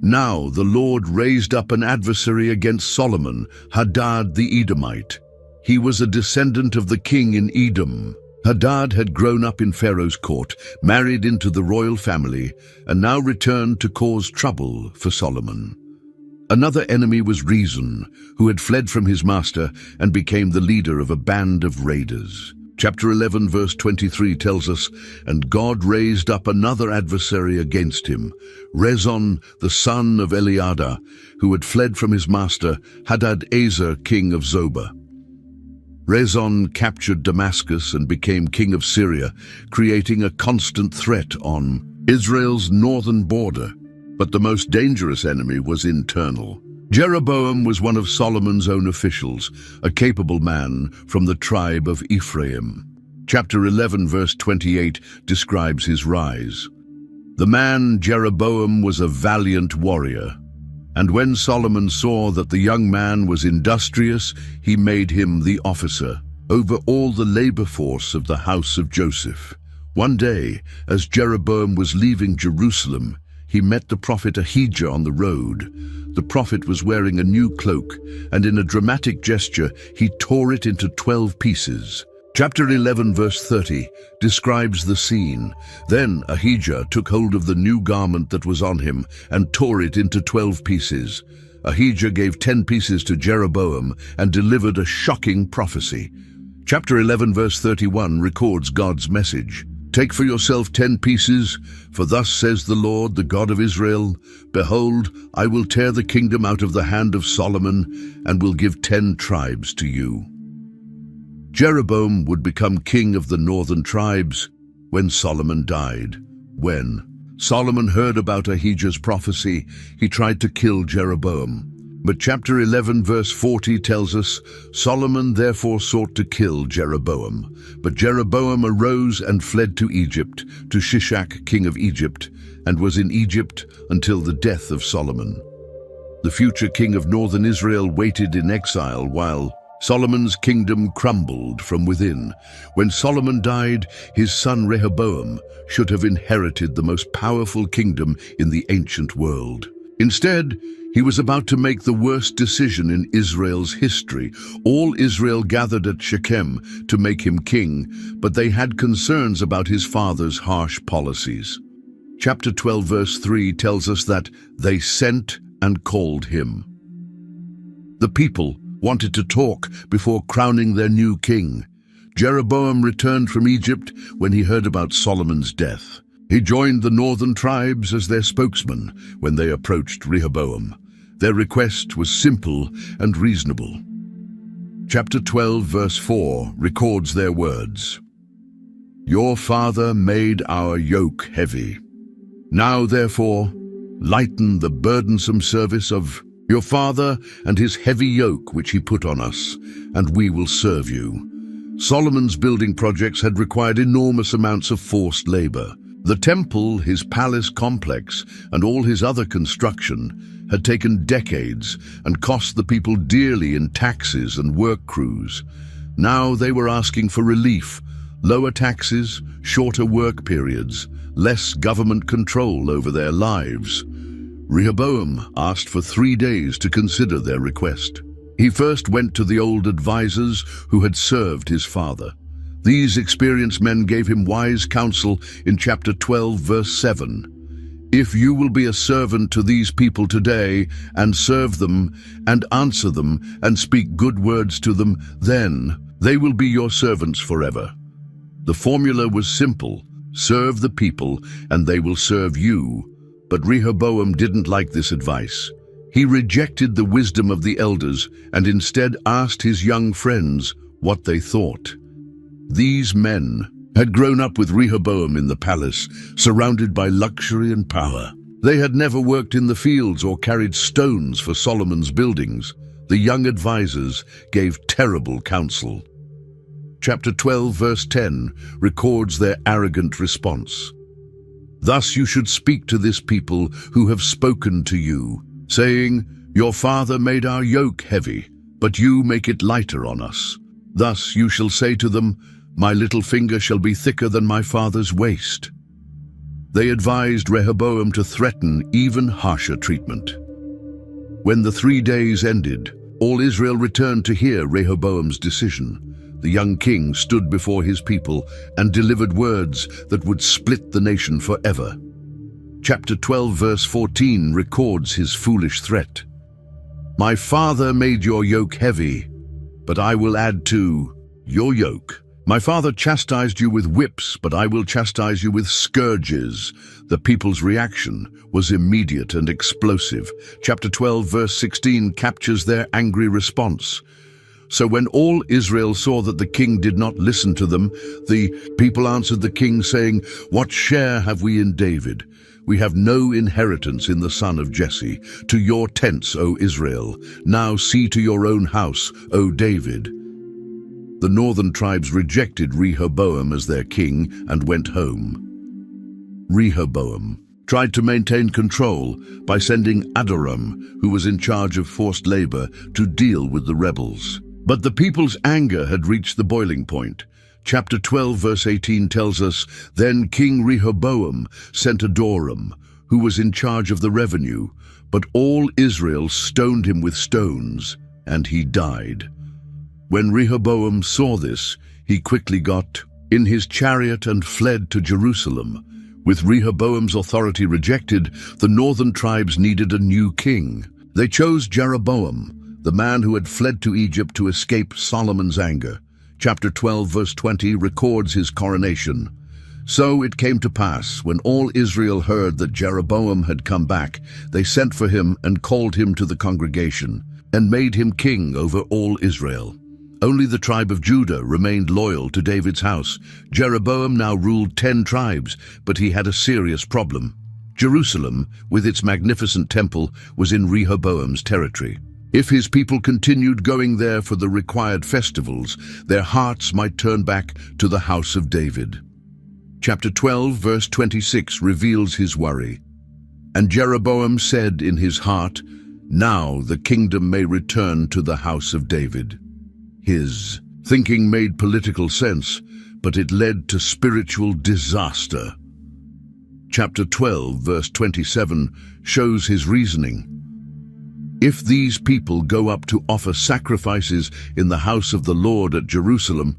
Speaker 1: "Now the Lord raised up an adversary against Solomon, Hadad the Edomite. He was a descendant of the king in Edom." Hadad had grown up in Pharaoh's court, married into the royal family, and now returned to cause trouble for Solomon. Another enemy was Rezon, who had fled from his master and became the leader of a band of raiders. Chapter 11 verse 23 tells us, "And God raised up another adversary against him, Rezon the son of Eliada, who had fled from his master, Hadad-ezer king of Zobah." Rezon captured Damascus and became king of Syria, creating a constant threat on Israel's northern border, but the most dangerous enemy was internal. Jeroboam was one of Solomon's own officials, a capable man from the tribe of Ephraim. Chapter 11, verse 28 describes his rise. The man Jeroboam was a valiant warrior, and when Solomon saw that the young man was industrious, he made him the officer over all the labor force of the house of Joseph. One day, as Jeroboam was leaving Jerusalem, he met the prophet Ahijah on the road. The prophet was wearing a new cloak, and in a dramatic gesture, he tore it into 12 pieces. Chapter 11, verse 30 describes the scene. Then Ahijah took hold of the new garment that was on him and tore it into 12 pieces. Ahijah gave 10 pieces to Jeroboam and delivered a shocking prophecy. Chapter 11, verse 31 records God's message. Take for yourself 10 pieces, for thus says the Lord, the God of Israel, Behold, I will tear the kingdom out of the hand of Solomon and will give 10 tribes to you. Jeroboam would become king of the northern tribes when Solomon died. When Solomon heard about Ahijah's prophecy, he tried to kill Jeroboam. But chapter 11 verse 40 tells us, Solomon therefore sought to kill Jeroboam. But Jeroboam arose and fled to Egypt, to Shishak, king of Egypt, and was in Egypt until the death of Solomon. The future king of northern Israel waited in exile while Solomon's kingdom crumbled from within. When Solomon died, his son Rehoboam should have inherited the most powerful kingdom in the ancient world. Instead, he was about to make the worst decision in Israel's history. All Israel gathered at Shechem to make him king, but they had concerns about his father's harsh policies. Chapter 12, verse 3 tells us that they sent and called him. The people wanted to talk before crowning their new king. Jeroboam returned from Egypt when he heard about Solomon's death. He joined the northern tribes as their spokesman when they approached Rehoboam. Their request was simple and reasonable. Chapter 12, verse 4 records their words. Your father made our yoke heavy. Now, therefore, lighten the burdensome service of your father and his heavy yoke which he put on us, and we will serve you. Solomon's building projects had required enormous amounts of forced labor. The temple, his palace complex, and all his other construction had taken decades and cost the people dearly in taxes and work crews. Now they were asking for relief, lower taxes, shorter work periods, less government control over their lives. Rehoboam asked for 3 days to consider their request. He first went to the old advisors who had served his father. These experienced men gave him wise counsel in chapter 12, verse 7. If you will be a servant to these people today and serve them and answer them and speak good words to them, then they will be your servants forever. The formula was simple: serve the people and they will serve you. But Rehoboam didn't like this advice. He rejected the wisdom of the elders and instead asked his young friends what they thought. These men had grown up with Rehoboam in the palace, surrounded by luxury and power. They had never worked in the fields or carried stones for Solomon's buildings. The young advisors gave terrible counsel. Chapter 12, verse 10 records their arrogant response. Thus you should speak to this people who have spoken to you, saying, Your father made our yoke heavy, but you make it lighter on us. Thus you shall say to them, My little finger shall be thicker than my father's waist. They advised Rehoboam to threaten even harsher treatment. When the 3 days ended, all Israel returned to hear Rehoboam's decision. The young king stood before his people and delivered words that would split the nation forever. Chapter 12, verse 14 records his foolish threat. My father made your yoke heavy, but I will add to your yoke. My father chastised you with whips, but I will chastise you with scourges. The people's reaction was immediate and explosive. Chapter 12, verse 16 captures their angry response. So when all Israel saw that the king did not listen to them, the people answered the king, saying, "What share have we in David? We have no inheritance in the son of Jesse. To your tents, O Israel. Now see to your own house, O David." The northern tribes rejected Rehoboam as their king and went home. Rehoboam tried to maintain control by sending Adoram, who was in charge of forced labor, to deal with the rebels. But the people's anger had reached the boiling point. Chapter 12, verse 18 tells us, "Then King Rehoboam sent Adoram, who was in charge of the revenue, but all Israel stoned him with stones, and he died." When Rehoboam saw this, he quickly got in his chariot and fled to Jerusalem. With Rehoboam's authority rejected, the northern tribes needed a new king. They chose Jeroboam, the man who had fled to Egypt to escape Solomon's anger. Chapter 12, verse 20 records his coronation. "So it came to pass, when all Israel heard that Jeroboam had come back, they sent for him and called him to the congregation, and made him king over all Israel. Only the tribe of Judah remained loyal to David's house. Jeroboam now ruled 10 tribes, but he had a serious problem. Jerusalem, with its magnificent temple, was in Rehoboam's territory. If his people continued going there for the required festivals, their hearts might turn back to the house of David. Chapter 12, verse 26 reveals his worry. "And Jeroboam said in his heart, 'Now the kingdom may return to the house of David.'" His thinking made political sense, but it led to spiritual disaster. Chapter 12, verse 27 shows his reasoning. "If these people go up to offer sacrifices in the house of the Lord at Jerusalem,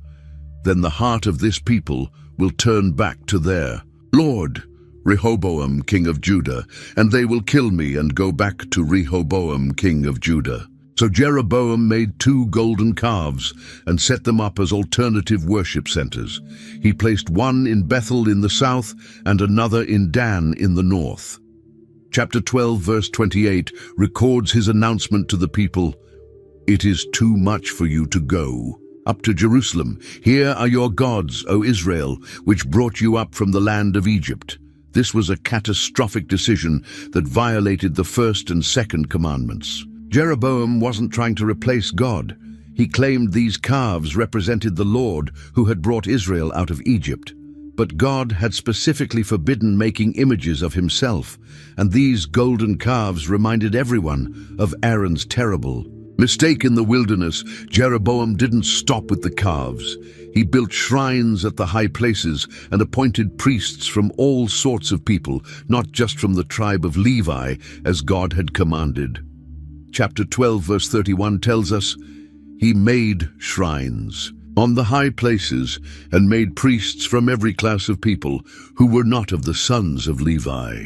Speaker 1: then the heart of this people will turn back to their Lord, Rehoboam, king of Judah, and they will kill me and go back to Rehoboam, king of Judah." So Jeroboam made 2 golden calves and set them up as alternative worship centers. He placed one in Bethel in the south and another in Dan in the north. Chapter 12, verse 28 records his announcement to the people, "It is too much for you to go up to Jerusalem. Here are your gods, O Israel, which brought you up from the land of Egypt." This was a catastrophic decision that violated the first and second commandments. Jeroboam wasn't trying to replace God. He claimed these calves represented the Lord who had brought Israel out of Egypt. But God had specifically forbidden making images of himself, and these golden calves reminded everyone of Aaron's terrible mistake in the wilderness. Jeroboam didn't stop with the calves. He built shrines at the high places and appointed priests from all sorts of people, not just from the tribe of Levi, as God had commanded. Chapter 12, verse 31 tells us, "He made shrines on the high places and made priests from every class of people who were not of the sons of Levi."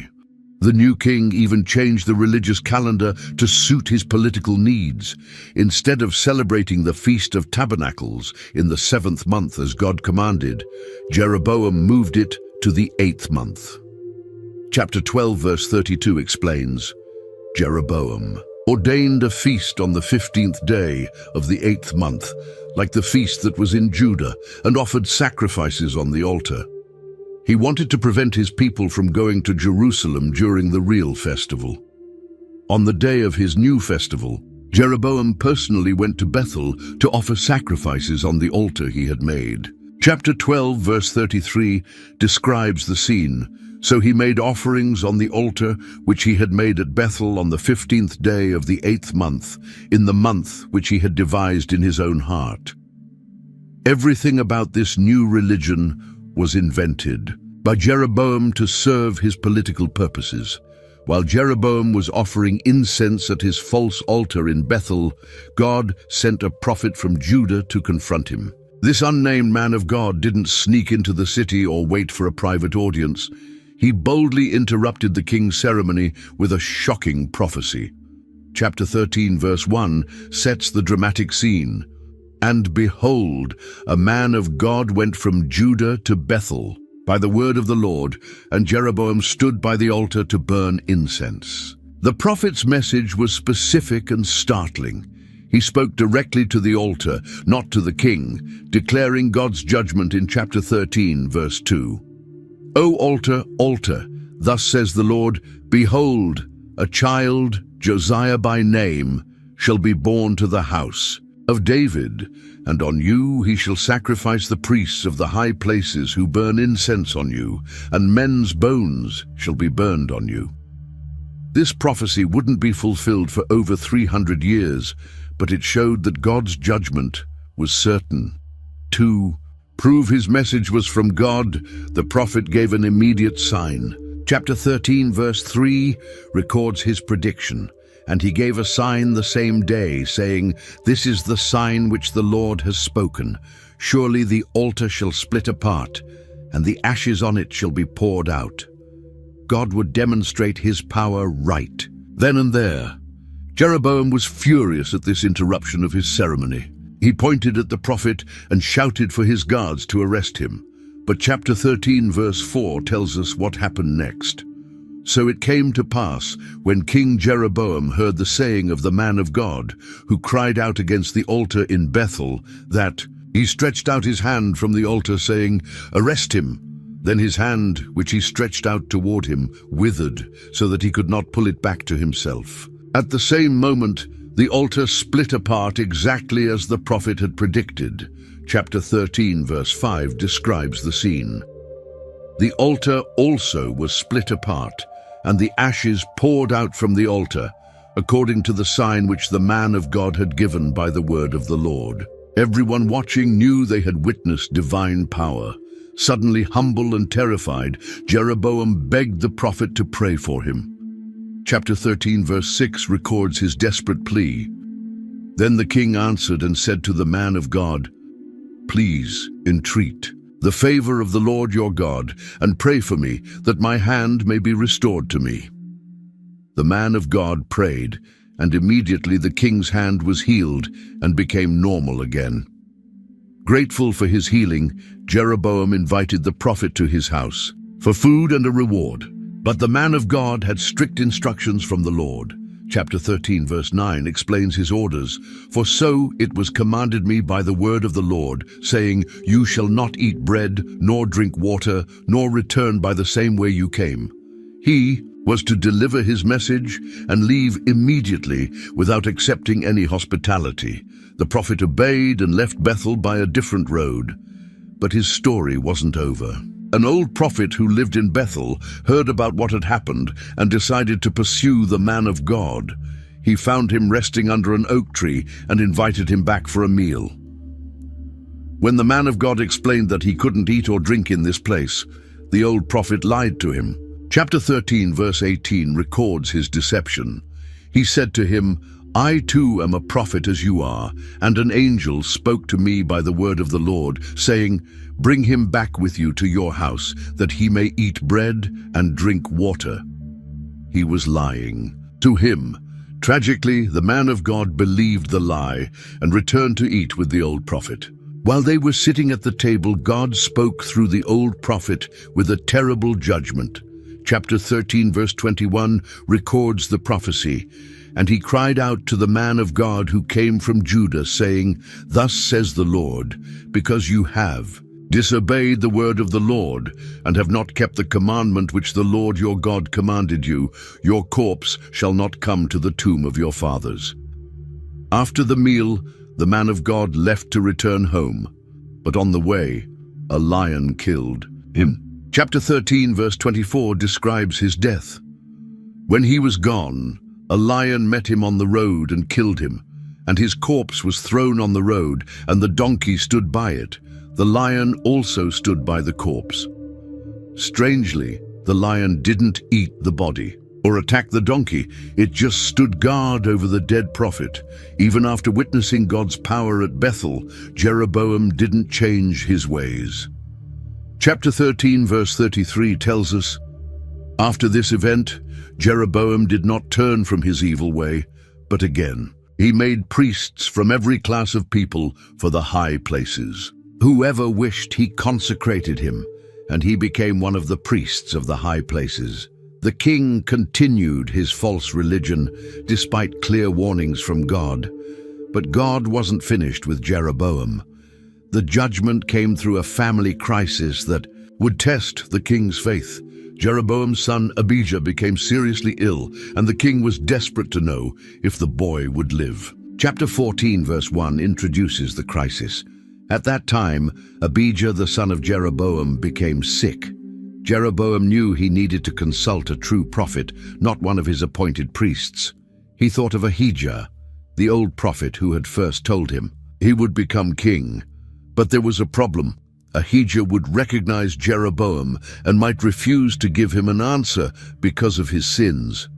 Speaker 1: The new king even changed the religious calendar to suit his political needs. Instead of celebrating the Feast of Tabernacles in the 7th month as God commanded, Jeroboam moved it to the 8th month. Chapter 12, verse 32 explains, "Jeroboam ordained a feast on the 15th day of the 8th month, like the feast that was in Judah, and offered sacrifices on the altar." He wanted to prevent his people from going to Jerusalem during the real festival. On the day of his new festival, Jeroboam personally went to Bethel to offer sacrifices on the altar he had made. Chapter 12, verse 33 describes the scene. "So he made offerings on the altar which he had made at Bethel on the 15th day of the 8th month, in the month which he had devised in his own heart." Everything about this new religion was invented by Jeroboam to serve his political purposes. While Jeroboam was offering incense at his false altar in Bethel, God sent a prophet from Judah to confront him. This unnamed man of God didn't sneak into the city or wait for a private audience. He boldly interrupted the king's ceremony with a shocking prophecy. Chapter 13, verse 1 sets the dramatic scene. "And behold, a man of God went from Judah to Bethel by the word of the Lord, and Jeroboam stood by the altar to burn incense." The prophet's message was specific and startling. He spoke directly to the altar, not to the king, declaring God's judgment in chapter 13, verse 2. "O altar, altar, thus says the Lord, behold, a child, Josiah by name, shall be born to the house of David, and on you he shall sacrifice the priests of the high places who burn incense on you, and men's bones shall be burned on you." This prophecy wouldn't be fulfilled for over 300 years, but it showed that God's judgment was certain. To prove his message was from God, the prophet gave an immediate sign. Chapter 13, verse 3 records his prediction. "And he gave a sign the same day, saying, This is the sign which the Lord has spoken. Surely the altar shall split apart, and the ashes on it shall be poured out." God would demonstrate his power right then and there. Jeroboam was furious at this interruption of his ceremony. He pointed at the prophet and shouted for his guards to arrest him. But chapter 13, verse 4 tells us what happened next. "So it came to pass, when King Jeroboam heard the saying of the man of God, who cried out against the altar in Bethel, that he stretched out his hand from the altar, saying, Arrest him. Then his hand, which he stretched out toward him, withered, so that he could not pull it back to himself. At the same moment, the altar split apart exactly as the prophet had predicted." Chapter 13, verse 5 describes the scene. The altar also was split apart, and the ashes poured out from the altar, according to the sign which the man of God had given by the word of the Lord. Everyone watching knew they had witnessed divine power. Suddenly humble and terrified, Jeroboam begged the prophet to pray for him. Chapter 13, verse 6 records his desperate plea. "Then the king answered and said to the man of God, Please entreat the favor of the Lord your God, and pray for me, that my hand may be restored to me." The man of God prayed, and immediately the king's hand was healed and became normal again. Grateful for his healing, Jeroboam invited the prophet to his house for food and a reward. But the man of God had strict instructions from the Lord. Chapter 13, verse 9 explains his orders. "For so it was commanded me by the word of the Lord, saying, You shall not eat bread, nor drink water, nor return by the same way you came." He was to deliver his message and leave immediately without accepting any hospitality. The prophet obeyed and left Bethel by a different road. But his story wasn't over. An old prophet who lived in Bethel heard about what had happened and decided to pursue the man of God. He found him resting under an oak tree and invited him back for a meal. When the man of God explained that he couldn't eat or drink in this place, the old prophet lied to him. Chapter 13, verse 18 records his deception. He said to him, "I too am a prophet as you are, and an angel spoke to me by the word of the Lord, saying, Bring him back with you to your house, that he may eat bread and drink water." He was lying to him. Tragically, the man of God believed the lie and returned to eat with the old prophet. While they were sitting at the table, God spoke through the old prophet with a terrible judgment. Chapter 13, verse 21 records the prophecy. "And he cried out to the man of God who came from Judah, saying, Thus says the Lord, because you have disobeyed the word of the Lord, and have not kept the commandment which the Lord your God commanded you, your corpse shall not come to the tomb of your fathers." After the meal, the man of God left to return home, but on the way, a lion killed him. Chapter 13, verse 24 describes his death. When he was gone, a lion met him on the road and killed him, and his corpse was thrown on the road, and the donkey stood by it. The lion also stood by the corpse. Strangely, the lion didn't eat the body or attack the donkey. It just stood guard over the dead prophet. Even after witnessing God's power at Bethel, Jeroboam didn't change his ways. Chapter 13, verse 33 tells us, "After this event, Jeroboam did not turn from his evil way, but again, he made priests from every class of people for the high places. Whoever wished, he consecrated him, and he became one of the priests of the high places. The king continued his false religion, despite clear warnings from God. But God wasn't finished with Jeroboam. The judgment came through a family crisis that would test the king's faith. Jeroboam's son Abijah became seriously ill, and the king was desperate to know if the boy would live. Chapter 14, verse 1 introduces the crisis. At that time, Abijah, the son of Jeroboam, became sick. Jeroboam knew he needed to consult a true prophet, not one of his appointed priests. He thought of Ahijah, the old prophet who had first told him he would become king. But there was a problem. Ahijah would recognize Jeroboam and might refuse to give him an answer because of his sins.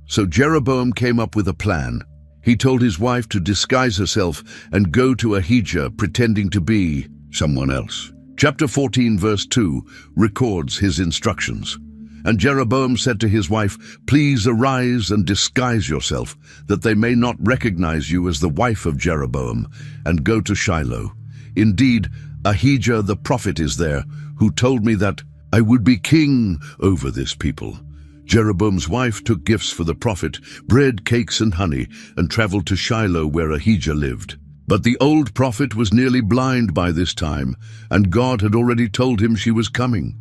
Speaker 1: So Jeroboam came up with a plan. He told his wife to disguise herself and go to Ahijah pretending to be someone else. Chapter 14, verse 2 records his instructions. And Jeroboam said to his wife, "Please arise and disguise yourself, that they may not recognize you as the wife of Jeroboam, and go to Shiloh. Indeed, Ahijah the prophet is there, who told me that I would be king over this people." Jeroboam's wife took gifts for the prophet, bread, cakes, and honey, and traveled to Shiloh where Ahijah lived. But the old prophet was nearly blind by this time, and God had already told him she was coming.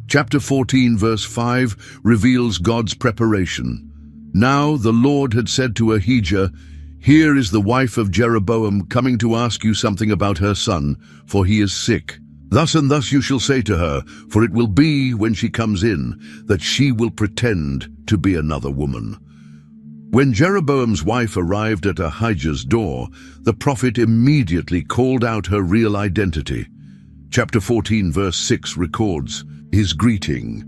Speaker 1: Chapter 14, verse 5 reveals God's preparation. Now the Lord had said to Ahijah, "Here is the wife of Jeroboam coming to ask you something about her son, for he is sick. Thus and thus you shall say to her, for it will be when she comes in, that she will pretend to be another woman." When Jeroboam's wife arrived at Ahijah's door, the prophet immediately called out her real identity. Chapter 14, verse 6 records his greeting.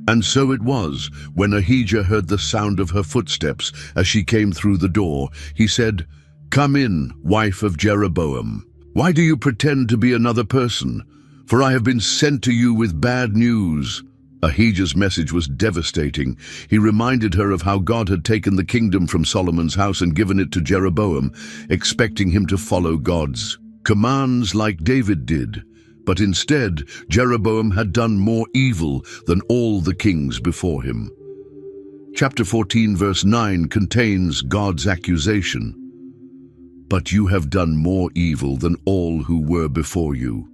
Speaker 1: And so it was, when Ahijah heard the sound of her footsteps as she came through the door, he said, "Come in, wife of Jeroboam. Why do you pretend to be another person? For I have been sent to you with bad news." Ahijah's message was devastating. He reminded her of how God had taken the kingdom from Solomon's house and given it to Jeroboam, expecting him to follow God's commands like David did. But instead, Jeroboam had done more evil than all the kings before him. Chapter 14, verse 9 contains God's accusation. "But you have done more evil than all who were before you.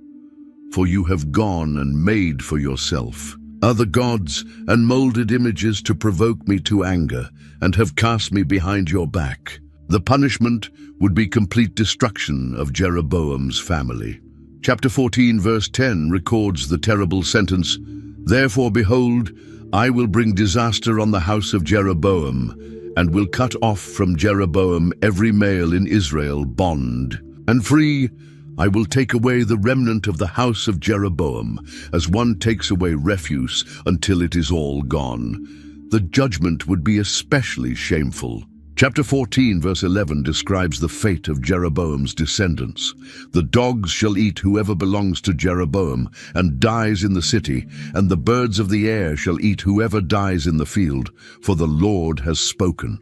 Speaker 1: For you have gone and made for yourself other gods and molded images to provoke me to anger, and have cast me behind your back." The punishment would be complete destruction of Jeroboam's family. Chapter 14, verse 10 records the terrible sentence, "Therefore, behold, I will bring disaster on the house of Jeroboam, and will cut off from Jeroboam every male in Israel bond and free. I will take away the remnant of the house of Jeroboam, as one takes away refuse until it is all gone." The judgment would be especially shameful. Chapter 14, verse 11 describes the fate of Jeroboam's descendants. "The dogs shall eat whoever belongs to Jeroboam and dies in the city, and the birds of the air shall eat whoever dies in the field, for the Lord has spoken."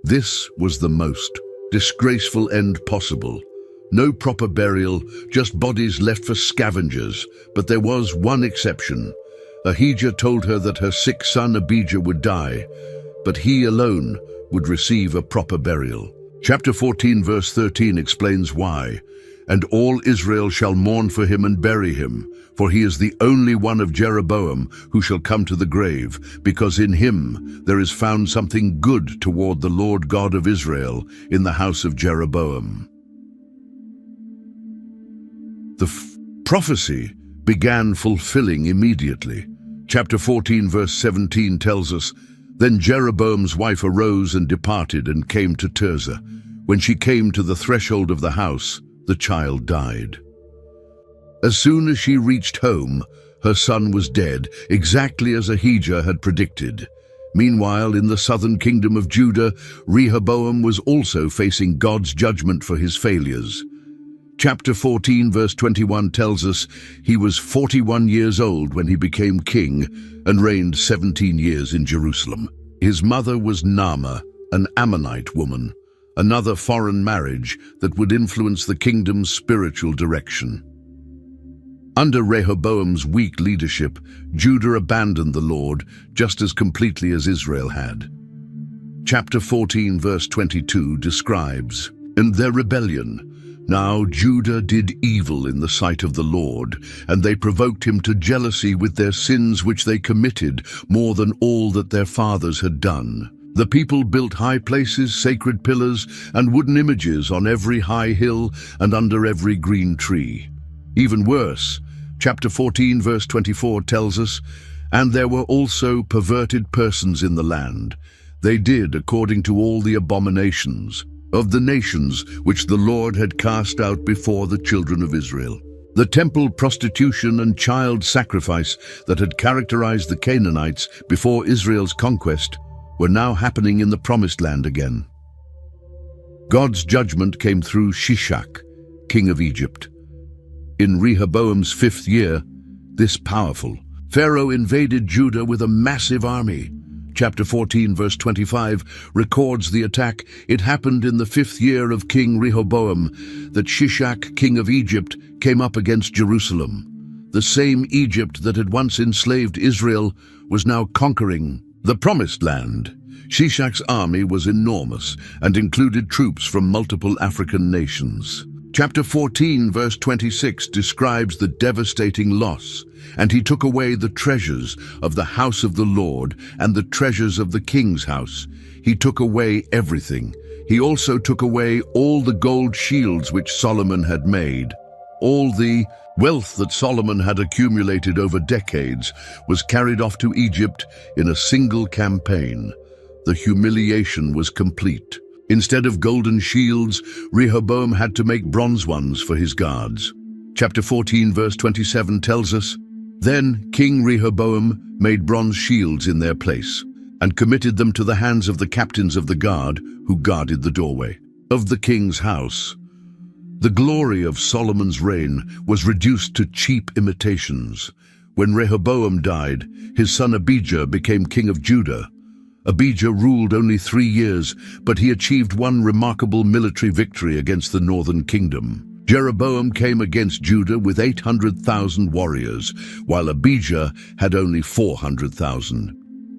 Speaker 1: This was the most disgraceful end possible. No proper burial, just bodies left for scavengers. But there was one exception. Ahijah told her that her sick son Abijah would die, but he alone would receive a proper burial. Chapter 14, verse 13 explains why. "And all Israel shall mourn for him and bury him, for he is the only one of Jeroboam who shall come to the grave, because in him there is found something good toward the Lord God of Israel in the house of Jeroboam." The prophecy began fulfilling immediately. Chapter 14, verse 17 tells us, "Then Jeroboam's wife arose and departed and came to Tirzah. When she came to the threshold of the house, the child died. As soon as she reached home, her son was dead, exactly as Ahijah had predicted. Meanwhile, in the southern kingdom of Judah, Rehoboam was also facing God's judgment for his failures. Chapter 14, verse 21 tells us he was 41 years old when he became king and reigned 17 years in Jerusalem. His mother was Naamah, an Ammonite woman, another foreign marriage that would influence the kingdom's spiritual direction. Under Rehoboam's weak leadership, Judah abandoned the Lord just as completely as Israel had. Chapter 14, verse 22 describes and their rebellion. Now Judah did evil in the sight of the Lord, and they provoked him to jealousy with their sins which they committed, more than all that their fathers had done. The people built high places, sacred pillars, and wooden images on every high hill and under every green tree. Even worse, chapter 14 verse 24 tells us, "And there were also perverted persons in the land. They did according to all the abominations of the nations which the Lord had cast out before the children of Israel." The temple prostitution and child sacrifice that had characterized the Canaanites before Israel's conquest were now happening in the Promised Land again. God's judgment came through Shishak, king of Egypt. In Rehoboam's 5th year, this powerful Pharaoh invaded Judah with a massive army. Chapter 14, verse 25, records the attack. It happened in the 5th year of King Rehoboam that Shishak, king of Egypt, came up against Jerusalem. The same Egypt that had once enslaved Israel was now conquering the Promised Land. Shishak's army was enormous and included troops from multiple African nations. Chapter 14, verse 26 describes the devastating loss. "And he took away the treasures of the house of the Lord and the treasures of the king's house. He took away everything. He also took away all the gold shields which Solomon had made." All the wealth that Solomon had accumulated over decades was carried off to Egypt in a single campaign. The humiliation was complete. Instead of golden shields, Rehoboam had to make bronze ones for his guards. Chapter 14, verse 27 tells us, "Then King Rehoboam made bronze shields in their place, and committed them to the hands of the captains of the guard who guarded the doorway of the king's house." The glory of Solomon's reign was reduced to cheap imitations. When Rehoboam died, his son Abijah became king of Judah. Abijah ruled only 3 years, but he achieved one remarkable military victory against the northern kingdom. Jeroboam came against Judah with 800,000 warriors, while Abijah had only 400,000.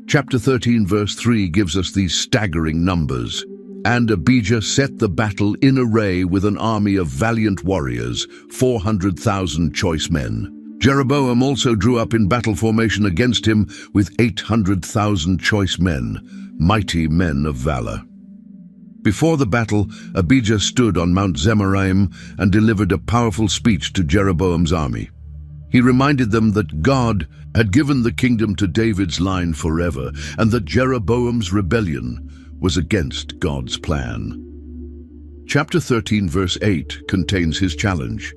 Speaker 1: Chapter 13 verse 3 gives us these staggering numbers. "And Abijah set the battle in array with an army of valiant warriors, 400,000 choice men. Jeroboam also drew up in battle formation against him with 800,000 choice men, mighty men of valor." Before the battle, Abijah stood on Mount Zemaraim and delivered a powerful speech to Jeroboam's army. He reminded them that God had given the kingdom to David's line forever, and that Jeroboam's rebellion was against God's plan. Chapter 13, verse 8 contains his challenge.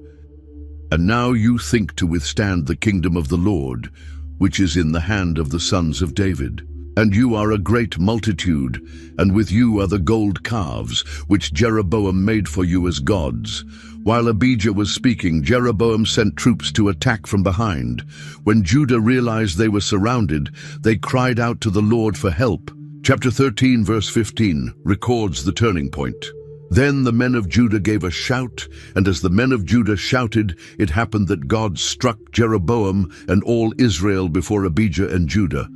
Speaker 1: "And now you think to withstand the kingdom of the Lord, which is in the hand of the sons of David. And you are a great multitude, and with you are the gold calves, which Jeroboam made for you as gods." While Abijah was speaking, Jeroboam sent troops to attack from behind. When Judah realized they were surrounded, they cried out to the Lord for help. Chapter 13, verse 15 records the turning point. "Then the men of Judah gave a shout, and as the men of Judah shouted, it happened that God struck Jeroboam and all Israel before Abijah and Judah.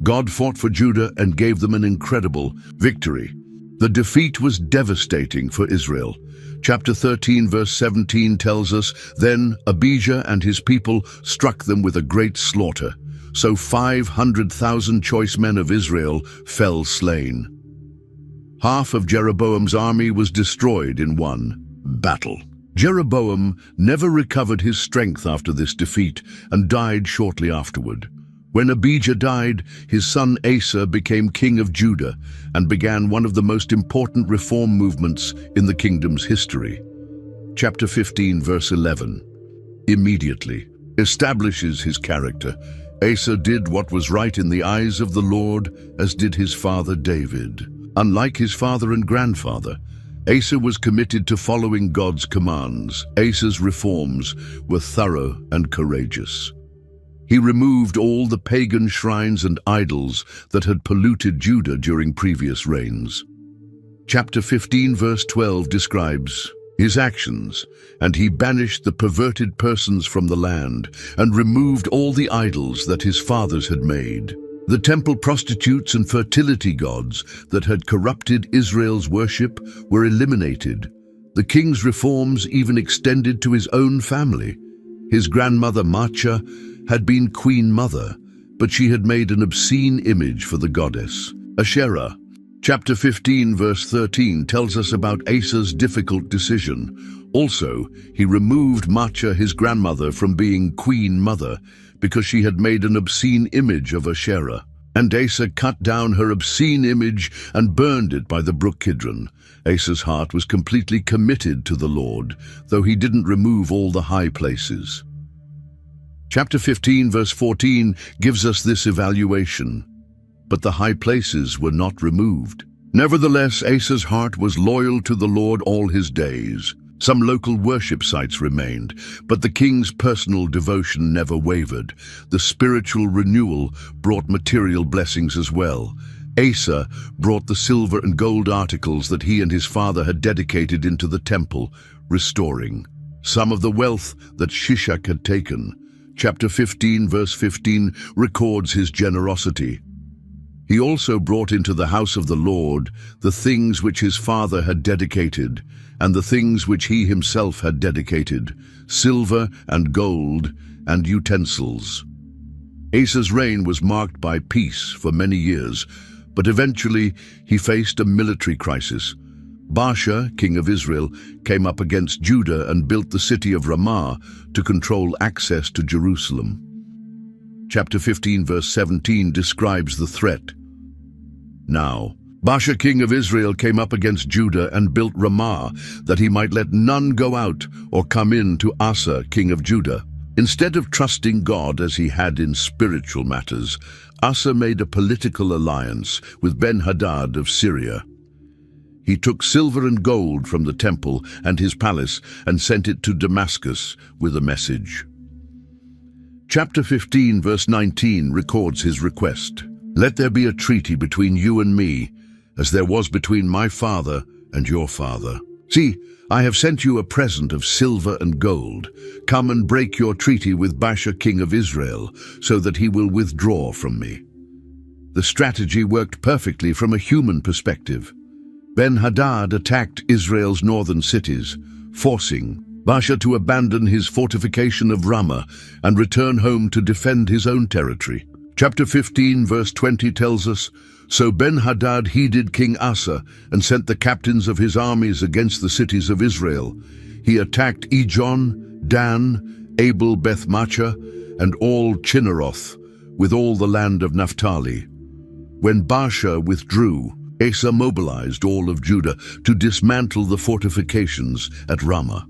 Speaker 1: God fought for Judah and gave them an incredible victory." The defeat was devastating for Israel. Chapter 13, verse 17 tells us, "Then Abijah and his people struck them with a great slaughter. So 500,000 choice men of Israel fell slain." Half of Jeroboam's army was destroyed in one battle. Jeroboam never recovered his strength after this defeat and died shortly afterward. When Abijah died, his son Asa became king of Judah and began one of the most important reform movements in the kingdom's history. Chapter 15, verse 11, immediately establishes his character. Asa did what was right in the eyes of the Lord, as did his father David. Unlike his father and grandfather, Asa was committed to following God's commands. Asa's reforms were thorough and courageous. He removed all the pagan shrines and idols that had polluted Judah during previous reigns. Chapter 15, verse 12 describes his actions, "And he banished the perverted persons from the land, and removed all the idols that his fathers had made. The temple prostitutes and fertility gods that had corrupted Israel's worship were eliminated, The king's reforms even extended to his own family. His grandmother Maachah had been queen mother, but she had made an obscene image for the goddess, Asherah. Chapter 15 verse 13 tells us about Asa's difficult decision. Also, he removed Maachah, his grandmother, from being queen mother because she had made an obscene image of Asherah. And Asa cut down her obscene image and burned it by the brook Kidron. Asa's heart was completely committed to the Lord, though he didn't remove all the high places. Chapter 15 verse 14 gives us this evaluation. But the high places were not removed. Nevertheless, Asa's heart was loyal to the Lord all his days. Some local worship sites remained, but the king's personal devotion never wavered. The spiritual renewal brought material blessings as well. Asa brought the silver and gold articles that he and his father had dedicated into the temple, restoring some of the wealth that Shishak had taken. Chapter 15 verse 15 records his generosity. He also brought into the house of the Lord the things which his father had dedicated, and the things which he himself had dedicated, silver and gold and utensils. Asa's reign was marked by peace for many years, but eventually he faced a military crisis. Baasha, king of Israel, came up against Judah and built the city of Ramah to control access to Jerusalem. Chapter 15 verse 17 describes the threat. Now, Baasha, king of Israel, came up against Judah and built Ramah, that he might let none go out or come in to Asa, king of Judah. Instead of trusting God as he had in spiritual matters, Asa made a political alliance with Ben-Hadad of Syria. He took silver and gold from the temple and his palace and sent it to Damascus with a message. Chapter 15 verse 19 records his request. Let there be a treaty between you and me, as there was between my father and your father. See, I have sent you a present of silver and gold. Come and break your treaty with Baasha, king of Israel, so that he will withdraw from me. The strategy worked perfectly from a human perspective. Ben-Hadad attacked Israel's northern cities, forcing Baasha to abandon his fortification of Ramah and return home to defend his own territory. Chapter 15 verse 20 tells us, So Ben-Hadad heeded King Asa and sent the captains of his armies against the cities of Israel. He attacked Ijon, Dan, Abel Beth-Maachah, and all Chinneroth, with all the land of Naphtali. When Baasha withdrew, Asa mobilized all of Judah to dismantle the fortifications at Ramah.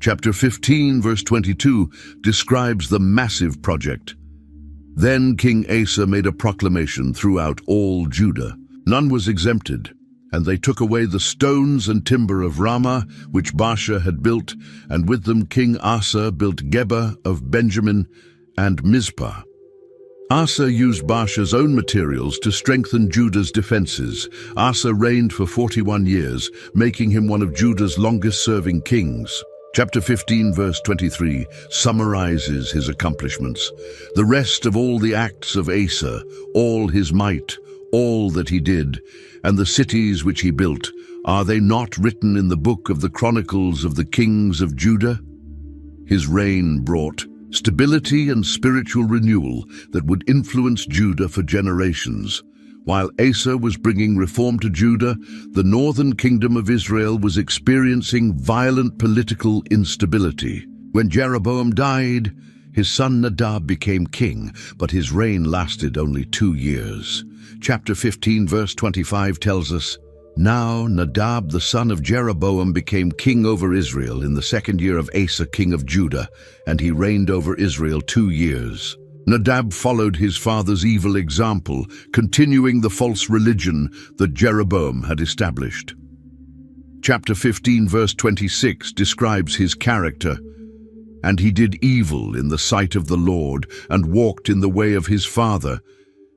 Speaker 1: Chapter 15 verse 22 describes the massive project. Then King Asa made a proclamation throughout all Judah. None was exempted, and they took away the stones and timber of Ramah, which Baasha had built, and with them King Asa built Geba of Benjamin and Mizpah. Asa used Baasha's own materials to strengthen Judah's defenses. Asa reigned for 41 years, making him one of Judah's longest-serving kings. Chapter 15 verse 23 summarizes his accomplishments. The rest of all the acts of Asa, all his might, all that he did, and the cities which he built, are they not written in the book of the Chronicles of the Kings of Judah? His reign brought stability and spiritual renewal that would influence Judah for generations. While Asa was bringing reform to Judah, the northern kingdom of Israel was experiencing violent political instability. When Jeroboam died, his son Nadab became king, but his reign lasted only 2 years. Chapter 15 verse 25 tells us, Now Nadab the son of Jeroboam became king over Israel in the 2nd year of Asa king of Judah, and he reigned over Israel 2 years. Nadab followed his father's evil example, continuing the false religion that Jeroboam had established. Chapter 15 verse 26 describes his character. And he did evil in the sight of the Lord, and walked in the way of his father,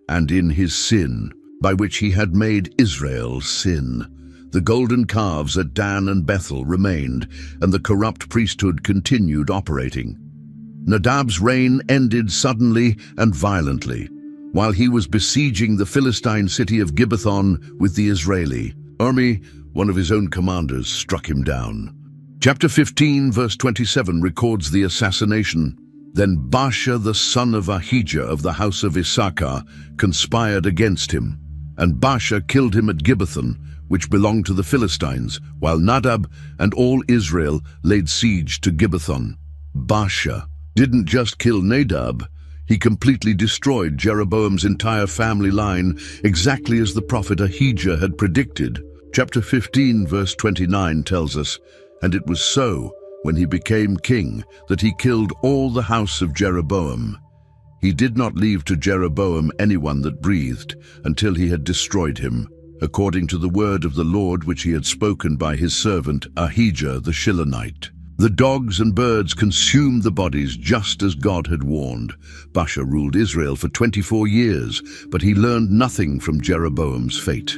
Speaker 1: and in his sin, by which he had made Israel sin. The golden calves at Dan and Bethel remained, and the corrupt priesthood continued operating. Nadab's reign ended suddenly and violently, while he was besieging the Philistine city of Gibbethon with the Israeli army. One of his own commanders struck him down. Chapter 15, verse 27 records the assassination. Then Baasha the son of Ahijah of the house of Issachar conspired against him, and Baasha killed him at Gibbethon, which belonged to the Philistines, while Nadab and all Israel laid siege to Gibbethon. Baasha didn't just kill Nadab, he completely destroyed Jeroboam's entire family line, exactly as the prophet Ahijah had predicted. Chapter 15, verse 29 tells us, "And it was so, when he became king, that he killed all the house of Jeroboam. He did not leave to Jeroboam anyone that breathed, until he had destroyed him, according to the word of the Lord which he had spoken by his servant Ahijah the Shilonite. The dogs and birds consumed the bodies just as God had warned." Baasha ruled Israel for 24 years, but he learned nothing from Jeroboam's fate.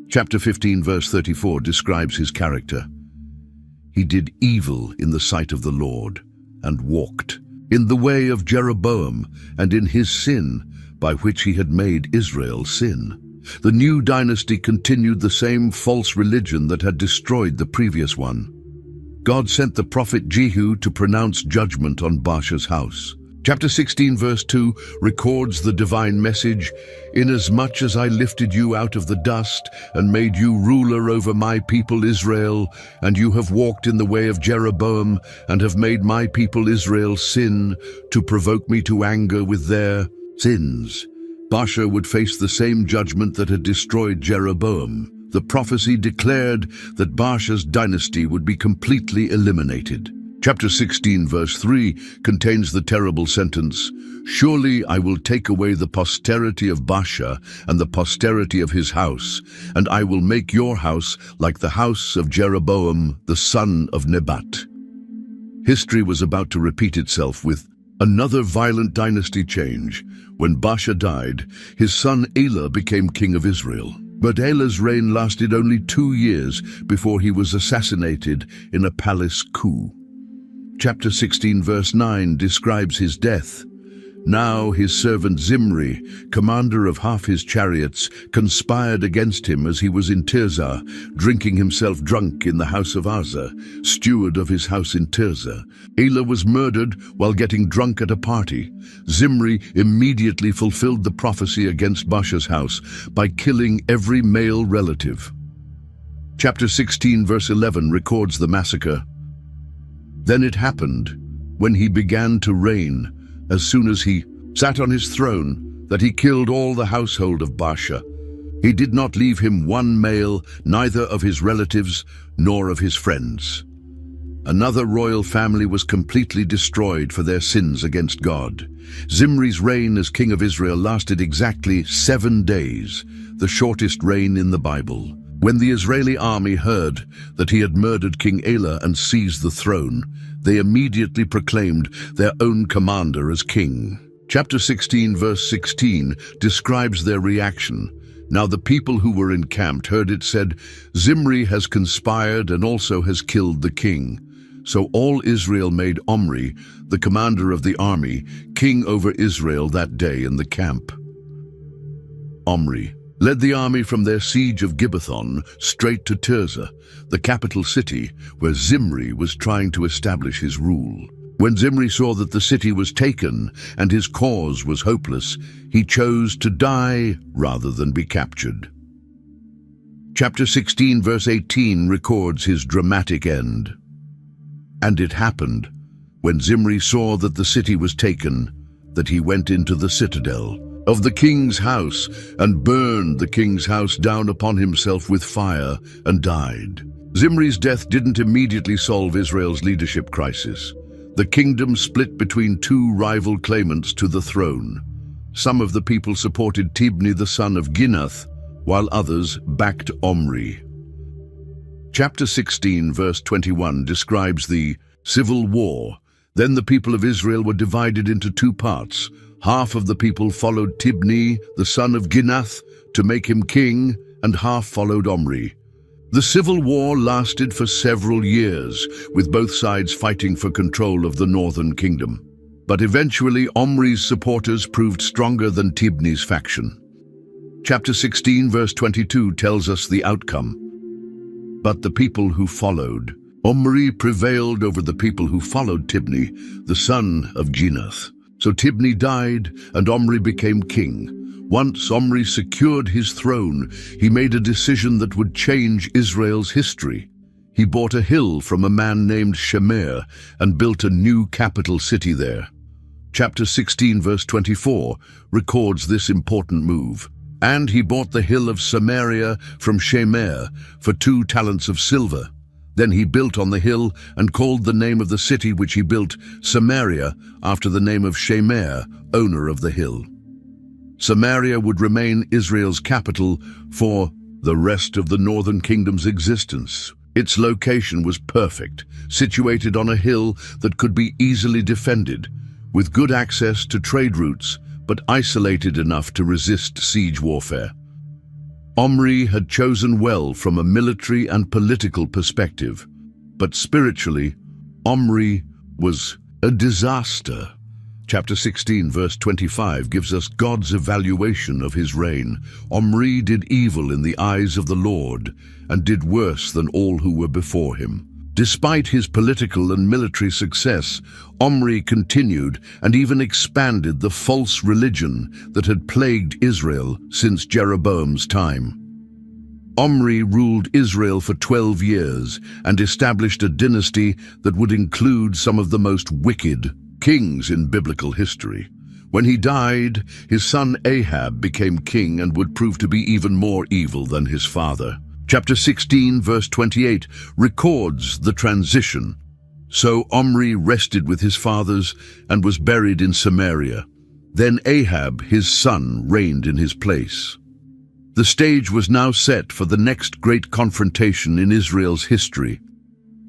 Speaker 1: Chapter 15, verse 34 describes his character. "He did evil in the sight of the Lord, and walked in the way of Jeroboam, and in his sin, by which he had made Israel sin." The new dynasty continued the same false religion that had destroyed the previous one. God sent the prophet Jehu to pronounce judgment on Baasha's house. Chapter 16, verse 2 records the divine message, "Inasmuch as I lifted you out of the dust and made you ruler over my people Israel, and you have walked in the way of Jeroboam and have made my people Israel sin to provoke me to anger with their sins." Baasha would face the same judgment that had destroyed Jeroboam. The prophecy declared that Baasha's dynasty would be completely eliminated. Chapter 16, verse 3 contains the terrible sentence, "Surely I will take away the posterity of Baasha and the posterity of his house, and I will make your house like the house of Jeroboam, the son of Nebat." History was about to repeat itself with another violent dynasty change. When Baasha died, his son Elah became king of Israel. But Elah's reign lasted only 2 years before he was assassinated in a palace coup. Chapter 16, verse 9 describes his death. "Now his servant Zimri, commander of half his chariots, conspired against him as he was in Tirzah, drinking himself drunk in the house of Asa, steward of his house in Tirzah. Elah was murdered while getting drunk at a party. Zimri immediately fulfilled the prophecy against Baasha's house by killing every male relative." Chapter 16, verse 11 records the massacre. "Then it happened, when he began to reign, as soon as he sat on his throne, that he killed all the household of Baasha. He did not leave him one male, neither of his relatives nor of his friends." Another royal family was completely destroyed for their sins against God. Zimri's reign as king of Israel lasted exactly 7 days, the shortest reign in the Bible. When the Israeli army heard that he had murdered King Elah and seized the throne, they immediately proclaimed their own commander as king. Chapter 16, verse 16 describes their reaction. "Now the people who were encamped heard it said, 'Zimri has conspired and also has killed the king.' So all Israel made Omri, the commander of the army, king over Israel that day in the camp." Omri led the army from their siege of Gibbethon straight to Tirzah, the capital city where Zimri was trying to establish his rule. When Zimri saw that the city was taken and his cause was hopeless, he chose to die rather than be captured. Chapter 16, verse 18 records his dramatic end. "And it happened, when Zimri saw that the city was taken, that he went into the citadel of the king's house and burned the king's house down upon himself with fire and died." Zimri's death didn't immediately solve Israel's leadership crisis. The kingdom split between 2 rival claimants to the throne. Some of the people supported Tibni the son of Ginath, while others backed Omri. Chapter 16, verse 21 describes the civil war. "Then the people of Israel were divided into 2 parts. Half of the people followed Tibni, the son of Ginath, to make him king, and half followed Omri. The civil war lasted for several years, with both sides fighting for control of the northern kingdom. But eventually Omri's supporters proved stronger than Tibni's faction. Chapter 16, verse 22 tells us the outcome. "But the people who followed Omri prevailed over the people who followed Tibni, the son of Ginath. So Tibni died, and Omri became king. Once Omri secured his throne, he made a decision that would change Israel's history. He bought a hill from a man named Shemer and built a new capital city there. Chapter 16, verse 24, records this important move. And he bought the hill of Samaria from Shemer for 2 talents of silver. Then he built on the hill and called the name of the city which he built Samaria after the name of Shemer, owner of the hill. Samaria would remain Israel's capital for the rest of the northern kingdom's existence. Its location was perfect, situated on a hill that could be easily defended, with good access to trade routes, but isolated enough to resist siege warfare. Omri had chosen well from a military and political perspective, but spiritually, Omri was a disaster. Chapter 16, verse 25 gives us God's evaluation of his reign. Omri did evil in the eyes of the Lord and did worse than all who were before him. Despite his political and military success, Omri continued and even expanded the false religion that had plagued Israel since Jeroboam's time. Omri ruled Israel for 12 years and established a dynasty that would include some of the most wicked kings in biblical history. When he died, his son Ahab became king and would prove to be even more evil than his father. Chapter 16, verse 28, records the transition. So Omri rested with his fathers and was buried in Samaria. Then Ahab, his son, reigned in his place. The stage was now set for the next great confrontation in Israel's history.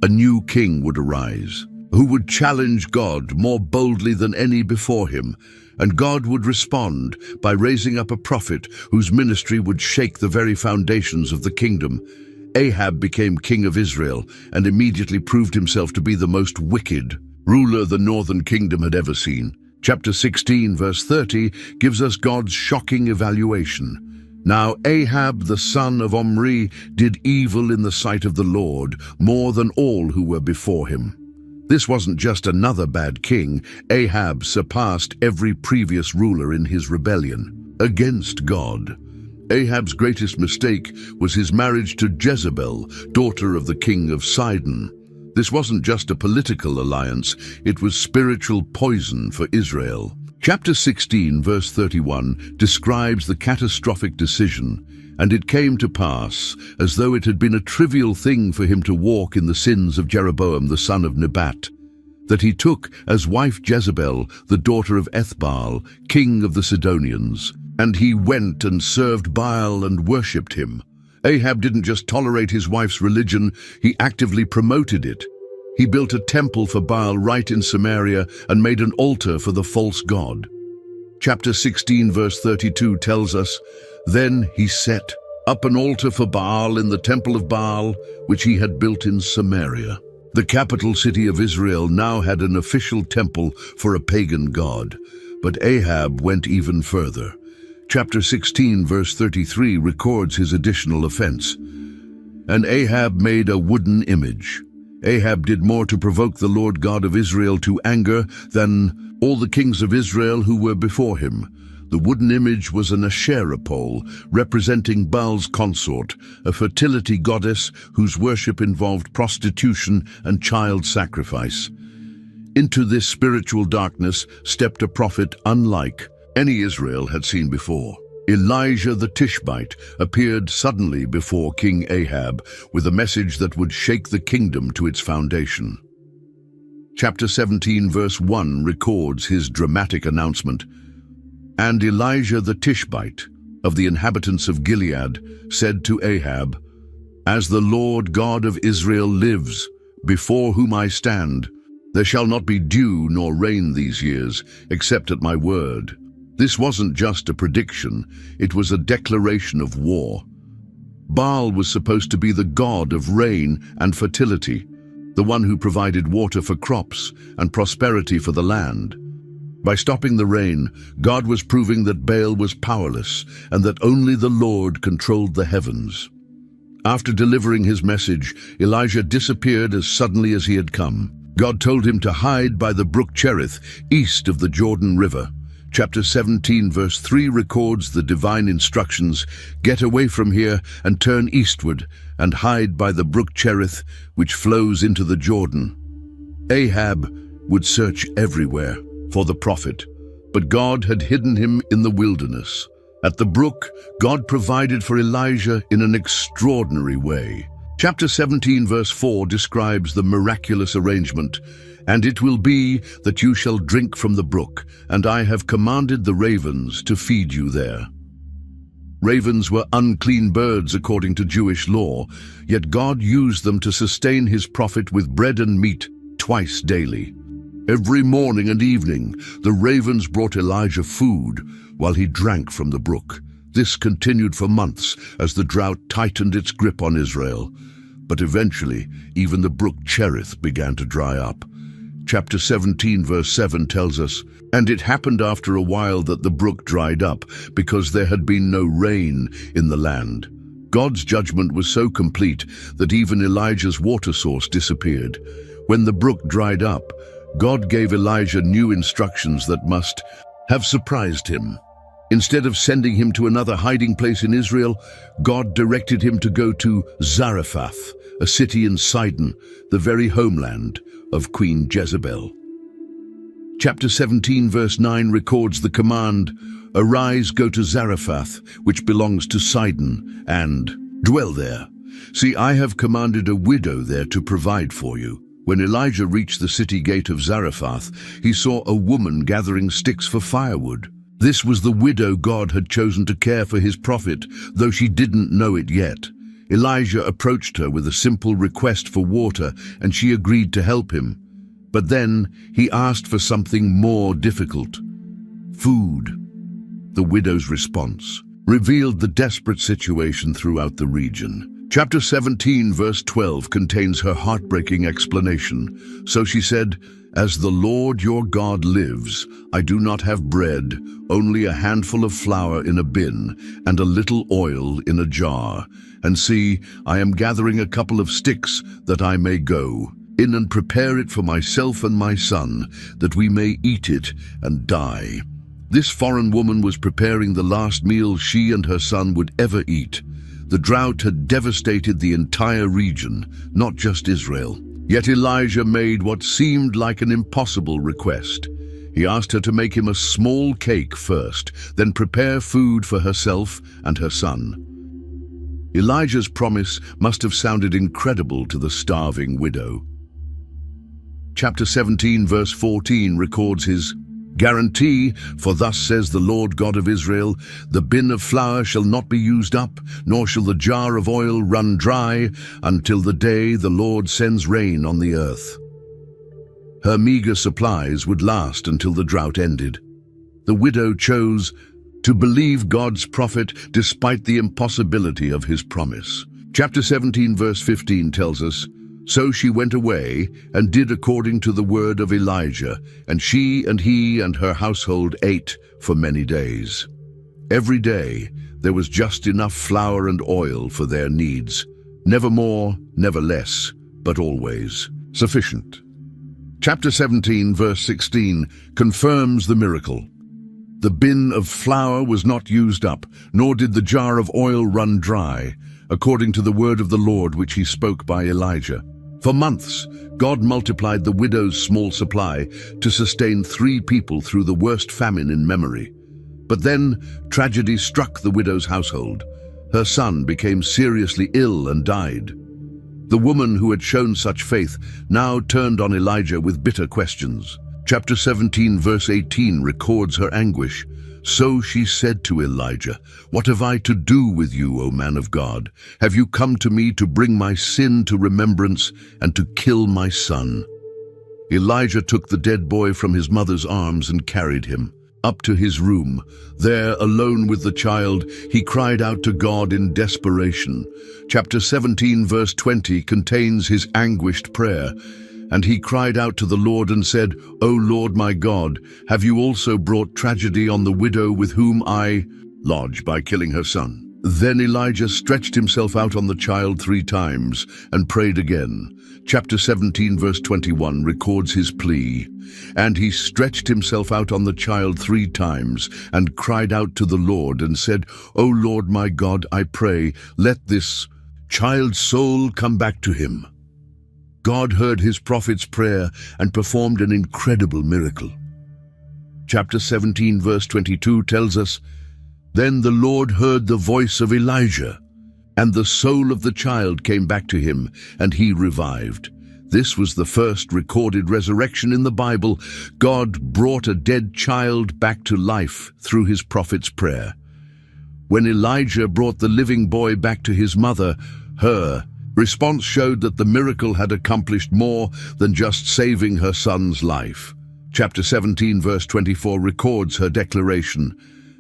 Speaker 1: A new king would arise, who would challenge God more boldly than any before him, and God would respond by raising up a prophet whose ministry would shake the very foundations of the kingdom. Ahab became king of Israel and immediately proved himself to be the most wicked ruler the northern kingdom had ever seen. Chapter 16, verse 30 gives us God's shocking evaluation. Now Ahab, the son of Omri, did evil in the sight of the Lord more than all who were before him. This wasn't just another bad king. Ahab surpassed every previous ruler in his rebellion against God. Ahab's greatest mistake was his marriage to Jezebel, daughter of the king of Sidon. This wasn't just a political alliance, it was spiritual poison for Israel. Chapter 16, verse 31, describes the catastrophic decision. And it came to pass, as though it had been a trivial thing for him to walk in the sins of Jeroboam the son of Nebat, that he took as wife Jezebel, the daughter of Ethbaal, king of the Sidonians, and he went and served Baal and worshipped him. Ahab didn't just tolerate his wife's religion, he actively promoted it. He built a temple for Baal right in Samaria and made an altar for the false god. Chapter 16, verse 32 tells us, Then he set up an altar for Baal in the temple of Baal, which he had built in Samaria. The capital city of Israel now had an official temple for a pagan god, but Ahab went even further. Chapter 16, verse 33 records his additional offense. And Ahab made a wooden image. Ahab did more to provoke the Lord God of Israel to anger than all the kings of Israel who were before him. The wooden image was an Asherah pole, representing Baal's consort, a fertility goddess whose worship involved prostitution and child sacrifice. Into this spiritual darkness stepped a prophet unlike any Israel had seen before. Elijah the Tishbite appeared suddenly before King Ahab with a message that would shake the kingdom to its foundation. Chapter 17, verse 1 records his dramatic announcement. And Elijah the Tishbite, of the inhabitants of Gilead, said to Ahab, As the Lord God of Israel lives, before whom I stand, there shall not be dew nor rain these years, except at my word. This wasn't just a prediction, it was a declaration of war. Baal was supposed to be the god of rain and fertility, the one who provided water for crops and prosperity for the land. By stopping the rain, God was proving that Baal was powerless and that only the Lord controlled the heavens. After delivering his message, Elijah disappeared as suddenly as he had come. God told him to hide by the brook Cherith, east of the Jordan River. Chapter 17 verse 3 records the divine instructions: "Get away from here and turn eastward and hide by the brook Cherith, which flows into the Jordan." Ahab would search everywhere for the prophet, but God had hidden him in the wilderness. At the brook, God provided for Elijah in an extraordinary way. Chapter 17 verse 4 describes the miraculous arrangement. "And it will be that you shall drink from the brook, and I have commanded the ravens to feed you there." Ravens were unclean birds according to Jewish law, yet God used them to sustain his prophet with bread and meat twice daily. Every morning and evening, the ravens brought Elijah food while he drank from the brook. This continued for months as the drought tightened its grip on Israel. But eventually, even the brook Cherith began to dry up. Chapter 17 verse 7 tells us, "And it happened after a while that the brook dried up, because there had been no rain in the land." God's judgment was so complete that even Elijah's water source disappeared. When the brook dried up, God gave Elijah new instructions that must have surprised him. Instead of sending him to another hiding place in Israel, God directed him to go to Zarephath, a city in Sidon, the very homeland of Queen Jezebel. Chapter 17 verse 9 records the command, "Arise, go to Zarephath, which belongs to Sidon, and dwell there. See, I have commanded a widow there to provide for you." When Elijah reached the city gate of Zarephath, he saw a woman gathering sticks for firewood. This was the widow God had chosen to care for his prophet, though she didn't know it yet. Elijah approached her with a simple request for water, and she agreed to help him. But then he asked for something more difficult: food. The widow's response revealed the desperate situation throughout the region. Chapter 17 verse 12 contains her heartbreaking explanation. "So she said, 'As the Lord your God lives, I do not have bread, only a handful of flour in a bin and a little oil in a jar. And see, I am gathering a couple of sticks that I may go in and prepare it for myself and my son, that we may eat it and die.'" This foreign woman was preparing the last meal she and her son would ever eat. The drought had devastated the entire region, not just Israel. Yet Elijah made what seemed like an impossible request. He asked her to make him a small cake first, then prepare food for herself and her son. Elijah's promise must have sounded incredible to the starving widow. Chapter 17 verse 14 records his guarantee, "For thus says the Lord God of Israel, the bin of flour shall not be used up, nor shall the jar of oil run dry, until the day the Lord sends rain on the earth." Her meager supplies would last until the drought ended. The widow chose to believe God's prophet despite the impossibility of his promise. Chapter 17 verse 15 tells us, "So she went away and did according to the word of Elijah, and she and he and her household ate for many days." Every day there was just enough flour and oil for their needs. Never more, never less, but always sufficient. Chapter 17 verse 16 confirms the miracle. The bin of flour was not used up, nor did the jar of oil run dry, according to the word of the Lord which he spoke by Elijah. For months, God multiplied the widow's small supply to sustain 3 people through the worst famine in memory. But then, tragedy struck the widow's household. Her son became seriously ill and died. The woman who had shown such faith now turned on Elijah with bitter questions. Chapter 17 verse 18 records her anguish. "So she said to Elijah, 'What have I to do with you, O man of God? Have you come to me to bring my sin to remembrance and to kill my son?' Elijah took the dead boy from his mother's arms and carried him up to his room. There, alone with the child, he cried out to God in desperation. Chapter 17 verse 20 contains his anguished prayer. "And he cried out to the Lord and said, 'O Lord my God, have you also brought tragedy on the widow with whom I lodged by killing her son?'" Then Elijah stretched himself out on the child 3 times and prayed again. Chapter 17 verse 21 records his plea. And he stretched himself out on the child 3 times and cried out to the Lord and said, O Lord my God, I pray, let this child's soul come back to him. God heard his prophet's prayer and performed an incredible miracle. Chapter 17 verse 22 tells us, Then the Lord heard the voice of Elijah, and the soul of the child came back to him, and he revived. This was the first recorded resurrection in the Bible. God brought a dead child back to life through his prophet's prayer. When Elijah brought the living boy back to his mother, her response showed that the miracle had accomplished more than just saving her son's life. Chapter 17 verse 24 records her declaration,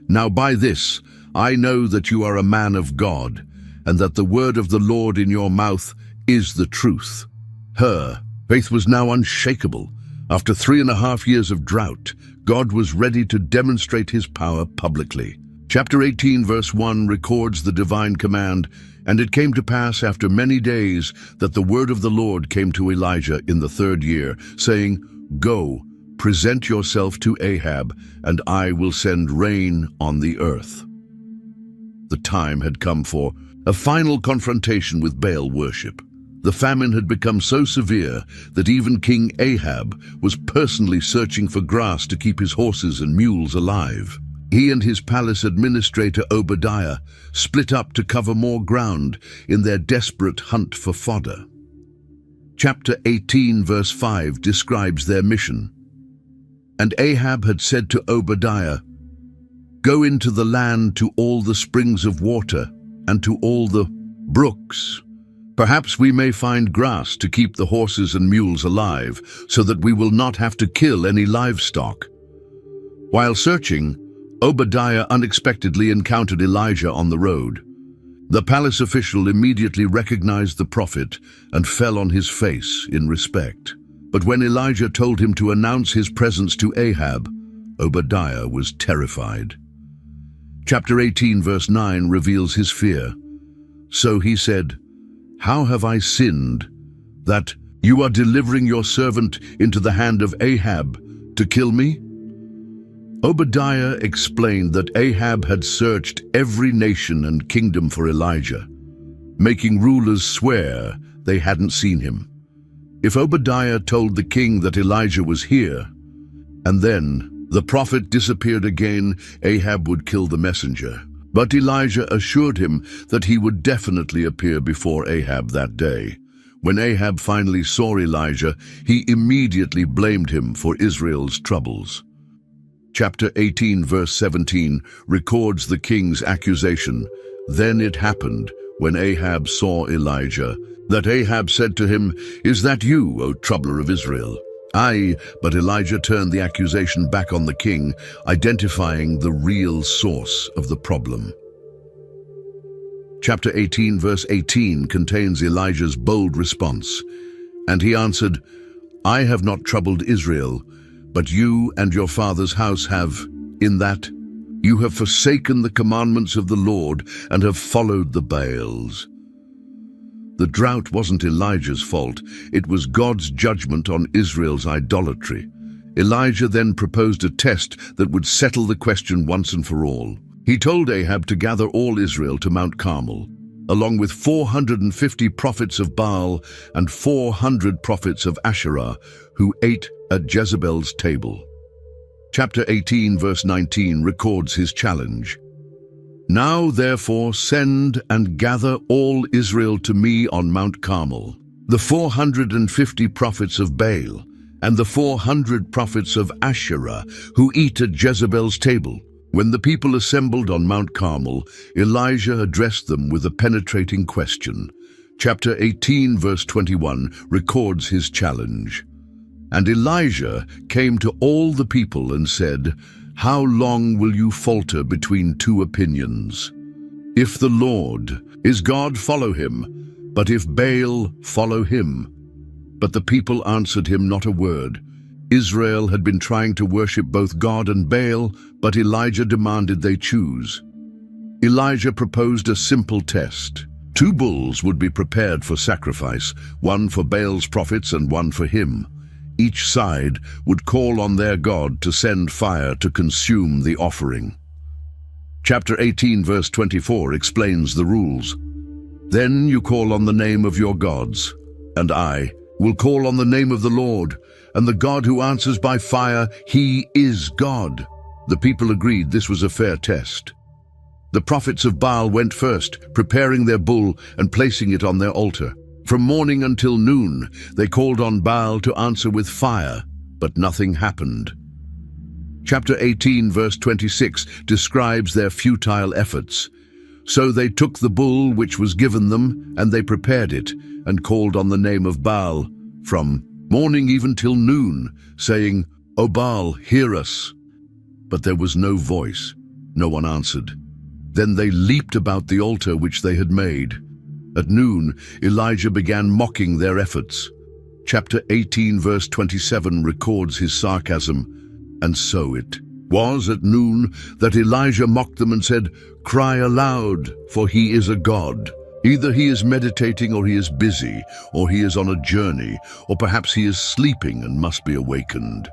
Speaker 1: Now by this I know that you are a man of God, and that the word of the Lord in your mouth is the truth. Her faith was now unshakable. After 3.5 years of drought, God was ready to demonstrate his power publicly. Chapter 18 verse 1 records the divine command, And it came to pass after many days that the word of the Lord came to Elijah in the 3rd year, saying, Go, present yourself to Ahab, and I will send rain on the earth. The time had come for a final confrontation with Baal worship. The famine had become so severe that even King Ahab was personally searching for grass to keep his horses and mules alive. He and his palace administrator Obadiah split up to cover more ground in their desperate hunt for fodder. Chapter 18 verse 5 describes their mission. And Ahab had said to Obadiah, Go into the land to all the springs of water and to all the brooks. Perhaps we may find grass to keep the horses and mules alive, so that we will not have to kill any livestock. While searching, Obadiah unexpectedly encountered Elijah on the road. The palace official immediately recognized the prophet and fell on his face in respect. But when Elijah told him to announce his presence to Ahab, Obadiah was terrified. Chapter 18 verse 9 reveals his fear. So he said, How have I sinned, that you are delivering your servant into the hand of Ahab to kill me? Obadiah explained that Ahab had searched every nation and kingdom for Elijah, making rulers swear they hadn't seen him. If Obadiah told the king that Elijah was here, and then the prophet disappeared again, Ahab would kill the messenger. But Elijah assured him that he would definitely appear before Ahab that day. When Ahab finally saw Elijah, he immediately blamed him for Israel's troubles. Chapter 18 verse 17 records the king's accusation. Then it happened, when Ahab saw Elijah, that Ahab said to him, Is that you, O troubler of Israel? Aye, but Elijah turned the accusation back on the king, identifying the real source of the problem. Chapter 18 verse 18 contains Elijah's bold response. And he answered, I have not troubled Israel, but you and your father's house have, in that you have forsaken the commandments of the Lord and have followed the Baals. The drought wasn't Elijah's fault, it was God's judgment on Israel's idolatry. Elijah then proposed a test that would settle the question once and for all. He told Ahab to gather all Israel to Mount Carmel, along with 450 prophets of Baal and 400 prophets of Asherah, who ate at Jezebel's table. Chapter 18 verse 19 records his challenge. Now therefore send and gather all Israel to me on Mount Carmel, the 450 prophets of Baal, and the 400 prophets of Asherah, who eat at Jezebel's table. When the people assembled on Mount Carmel, Elijah addressed them with a penetrating question. Chapter 18 verse 21 records his challenge. And Elijah came to all the people and said, How long will you falter between two opinions? If the Lord is God, follow him, but if Baal, follow him. But the people answered him not a word. Israel had been trying to worship both God and Baal, but Elijah demanded they choose. Elijah proposed a simple test. 2 bulls would be prepared for sacrifice, one for Baal's prophets and one for him. Each side would call on their God to send fire to consume the offering. Chapter 18, verse 24 explains the rules. Then you call on the name of your gods, and I will call on the name of the Lord, and the God who answers by fire, he is God. The people agreed this was a fair test. The prophets of Baal went first, preparing their bull and placing it on their altar. From morning until noon, they called on Baal to answer with fire, but nothing happened. Chapter 18, verse 26 describes their futile efforts. So they took the bull which was given them, and they prepared it, and called on the name of Baal, from morning even till noon, saying, O Baal, hear us. But there was no voice, no one answered. Then they leaped about the altar which they had made. At noon, Elijah began mocking their efforts. Chapter 18, verse 27 records his sarcasm. And so it was at noon that Elijah mocked them and said, Cry aloud, for he is a god. Either he is meditating, or he is busy, or he is on a journey, or perhaps he is sleeping and must be awakened.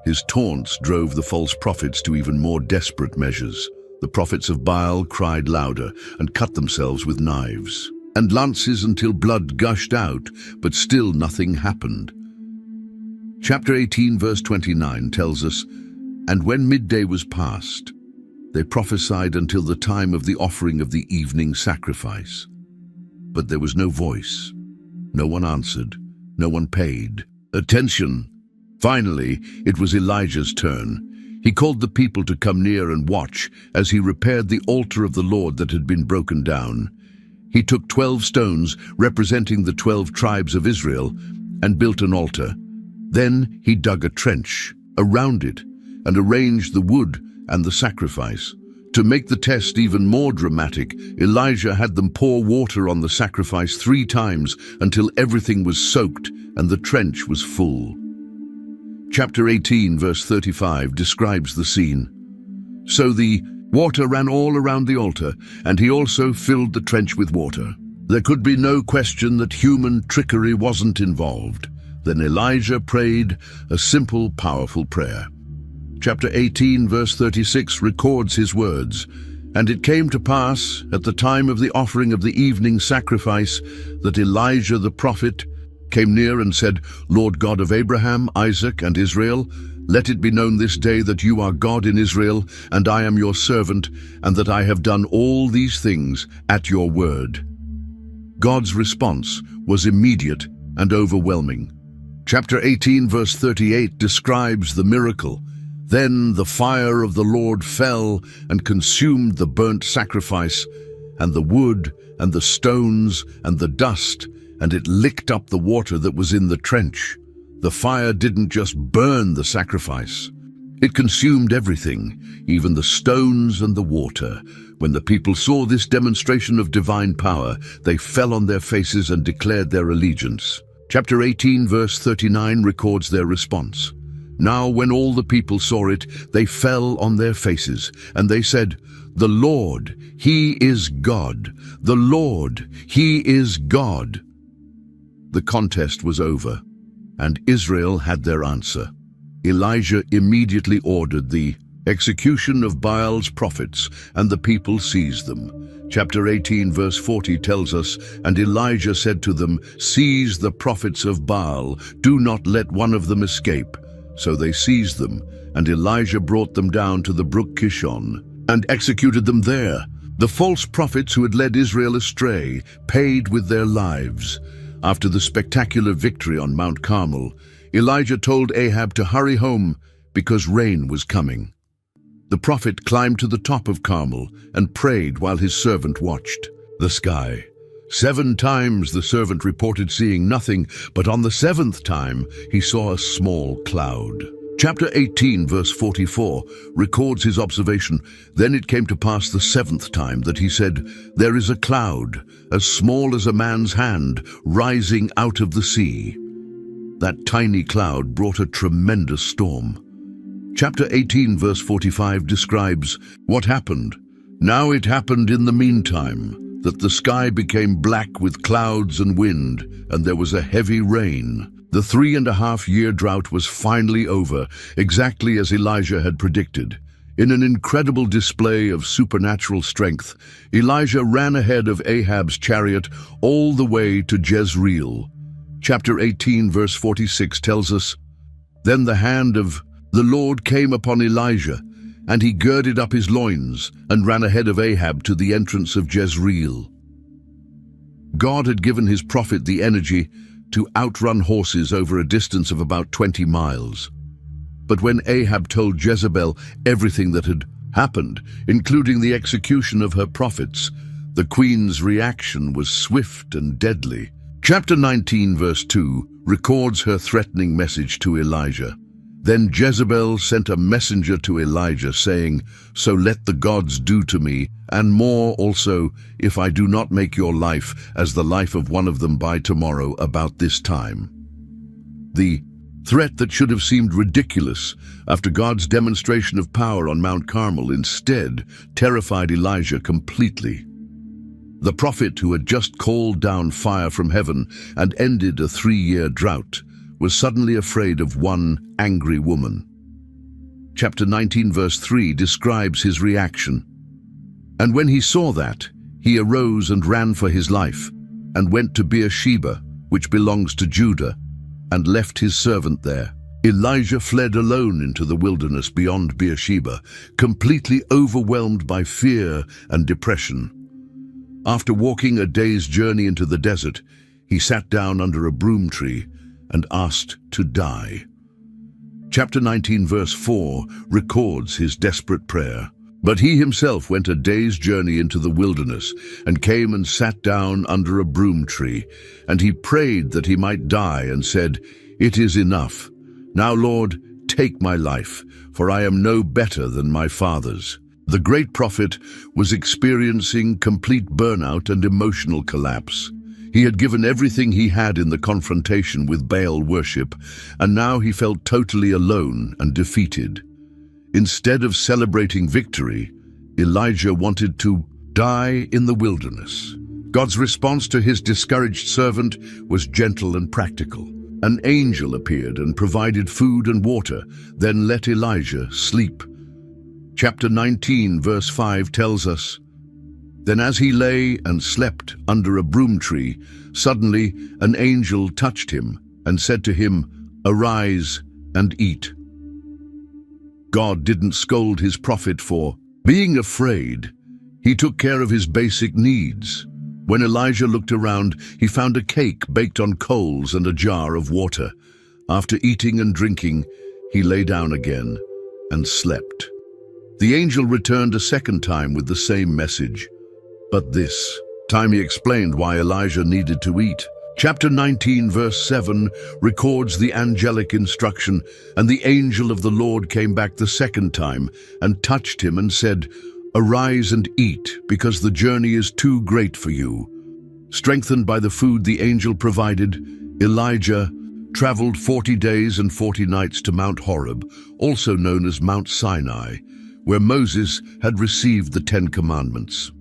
Speaker 1: His taunts drove the false prophets to even more desperate measures. The prophets of Baal cried louder and cut themselves with knives and lances until blood gushed out, but still nothing happened. Chapter 18, verse 29 tells us, And when midday was past, they prophesied until the time of the offering of the evening sacrifice. But there was no voice. No one answered. No one paid attention. Finally, it was Elijah's turn. He called the people to come near and watch as he repaired the altar of the Lord that had been broken down. He took 12 stones representing the 12 tribes of Israel and built an altar. Then he dug a trench around it and arranged the wood and the sacrifice. To make the test even more dramatic, Elijah had them pour water on the sacrifice 3 times until everything was soaked and the trench was full. Chapter 18, verse 35 describes the scene. So the water ran all around the altar, and he also filled the trench with water. There could be no question that human trickery wasn't involved. Then Elijah prayed a simple, powerful prayer. Chapter 18, verse 36 records his words. And it came to pass, at the time of the offering of the evening sacrifice, that Elijah the prophet came near and said, Lord God of Abraham, Isaac, and Israel, let it be known this day that you are God in Israel, and I am your servant, and that I have done all these things at your word. God's response was immediate and overwhelming. Chapter 18, verse 38 describes the miracle. Then the fire of the Lord fell and consumed the burnt sacrifice, and the wood, and the stones, and the dust, and it licked up the water that was in the trench. The fire didn't just burn the sacrifice. It consumed everything, even the stones and the water. When the people saw this demonstration of divine power, they fell on their faces and declared their allegiance. Chapter 18, verse 39 records their response. Now when all the people saw it, they fell on their faces, and they said, The Lord, He is God. The Lord, He is God. The contest was over, and Israel had their answer. Elijah immediately ordered the execution of Baal's prophets, and the people seized them. Chapter 18, verse 40 tells us, And Elijah said to them, Seize the prophets of Baal, do not let one of them escape. So they seized them, and Elijah brought them down to the brook Kishon, and executed them there. The false prophets who had led Israel astray paid with their lives. After the spectacular victory on Mount Carmel, Elijah told Ahab to hurry home because rain was coming. The prophet climbed to the top of Carmel and prayed while his servant watched the sky. 7 times the servant reported seeing nothing, but on the 7th time he saw a small cloud. Chapter 18, verse 44 records his observation. Then it came to pass the 7th time that he said, There is a cloud, as small as a man's hand, rising out of the sea. That tiny cloud brought a tremendous storm. Chapter 18, verse 45 describes what happened. Now it happened in the meantime that the sky became black with clouds and wind, and there was a heavy rain. The 3.5-year drought was finally over, exactly as Elijah had predicted. In an incredible display of supernatural strength, Elijah ran ahead of Ahab's chariot all the way to Jezreel. Chapter 18, verse 46 tells us, "Then the hand of the Lord came upon Elijah, and he girded up his loins and ran ahead of Ahab to the entrance of Jezreel." God had given his prophet the energy to outrun horses over a distance of about 20 miles. But when Ahab told Jezebel everything that had happened, including the execution of her prophets, the queen's reaction was swift and deadly. Chapter 19, verse 2 records her threatening message to Elijah. Then Jezebel sent a messenger to Elijah, saying, "So let the gods do to me, and more also, if I do not make your life as the life of one of them by tomorrow about this time." The threat that should have seemed ridiculous after God's demonstration of power on Mount Carmel instead terrified Elijah completely. The prophet who had just called down fire from heaven and ended a 3-year drought was suddenly afraid of one angry woman. Chapter 19, verse 3 describes his reaction. "And when he saw that, he arose and ran for his life, and went to Beersheba, which belongs to Judah, and left his servant there." Elijah fled alone into the wilderness beyond Beersheba, completely overwhelmed by fear and depression. After walking a day's journey into the desert, he sat down under a broom tree and asked to die. Chapter 19, verse 4 records his desperate prayer. "But he himself went a day's journey into the wilderness, and came and sat down under a broom tree. And he prayed that he might die, and said, 'It is enough. Now, Lord, take my life, for I am no better than my fathers.'" The great prophet was experiencing complete burnout and emotional collapse. He had given everything he had in the confrontation with Baal worship, and now he felt totally alone and defeated. Instead of celebrating victory, Elijah wanted to die in the wilderness. God's response to his discouraged servant was gentle and practical. An angel appeared and provided food and water, then let Elijah sleep. Chapter 19, verse 5 tells us, "Then as he lay and slept under a broom tree, suddenly an angel touched him and said to him, 'Arise and eat.'" God didn't scold his prophet for being afraid. He took care of his basic needs. When Elijah looked around, he found a cake baked on coals and a jar of water. After eating and drinking, he lay down again and slept. The angel returned a second time with the same message, but this time he explained why Elijah needed to eat. Chapter 19, verse 7 records the angelic instruction, "And the angel of the Lord came back the second time and touched him and said, 'Arise and eat, because the journey is too great for you.'" Strengthened by the food the angel provided, Elijah traveled 40 days and 40 nights to Mount Horeb, also known as Mount Sinai, where Moses had received the 10 Commandments.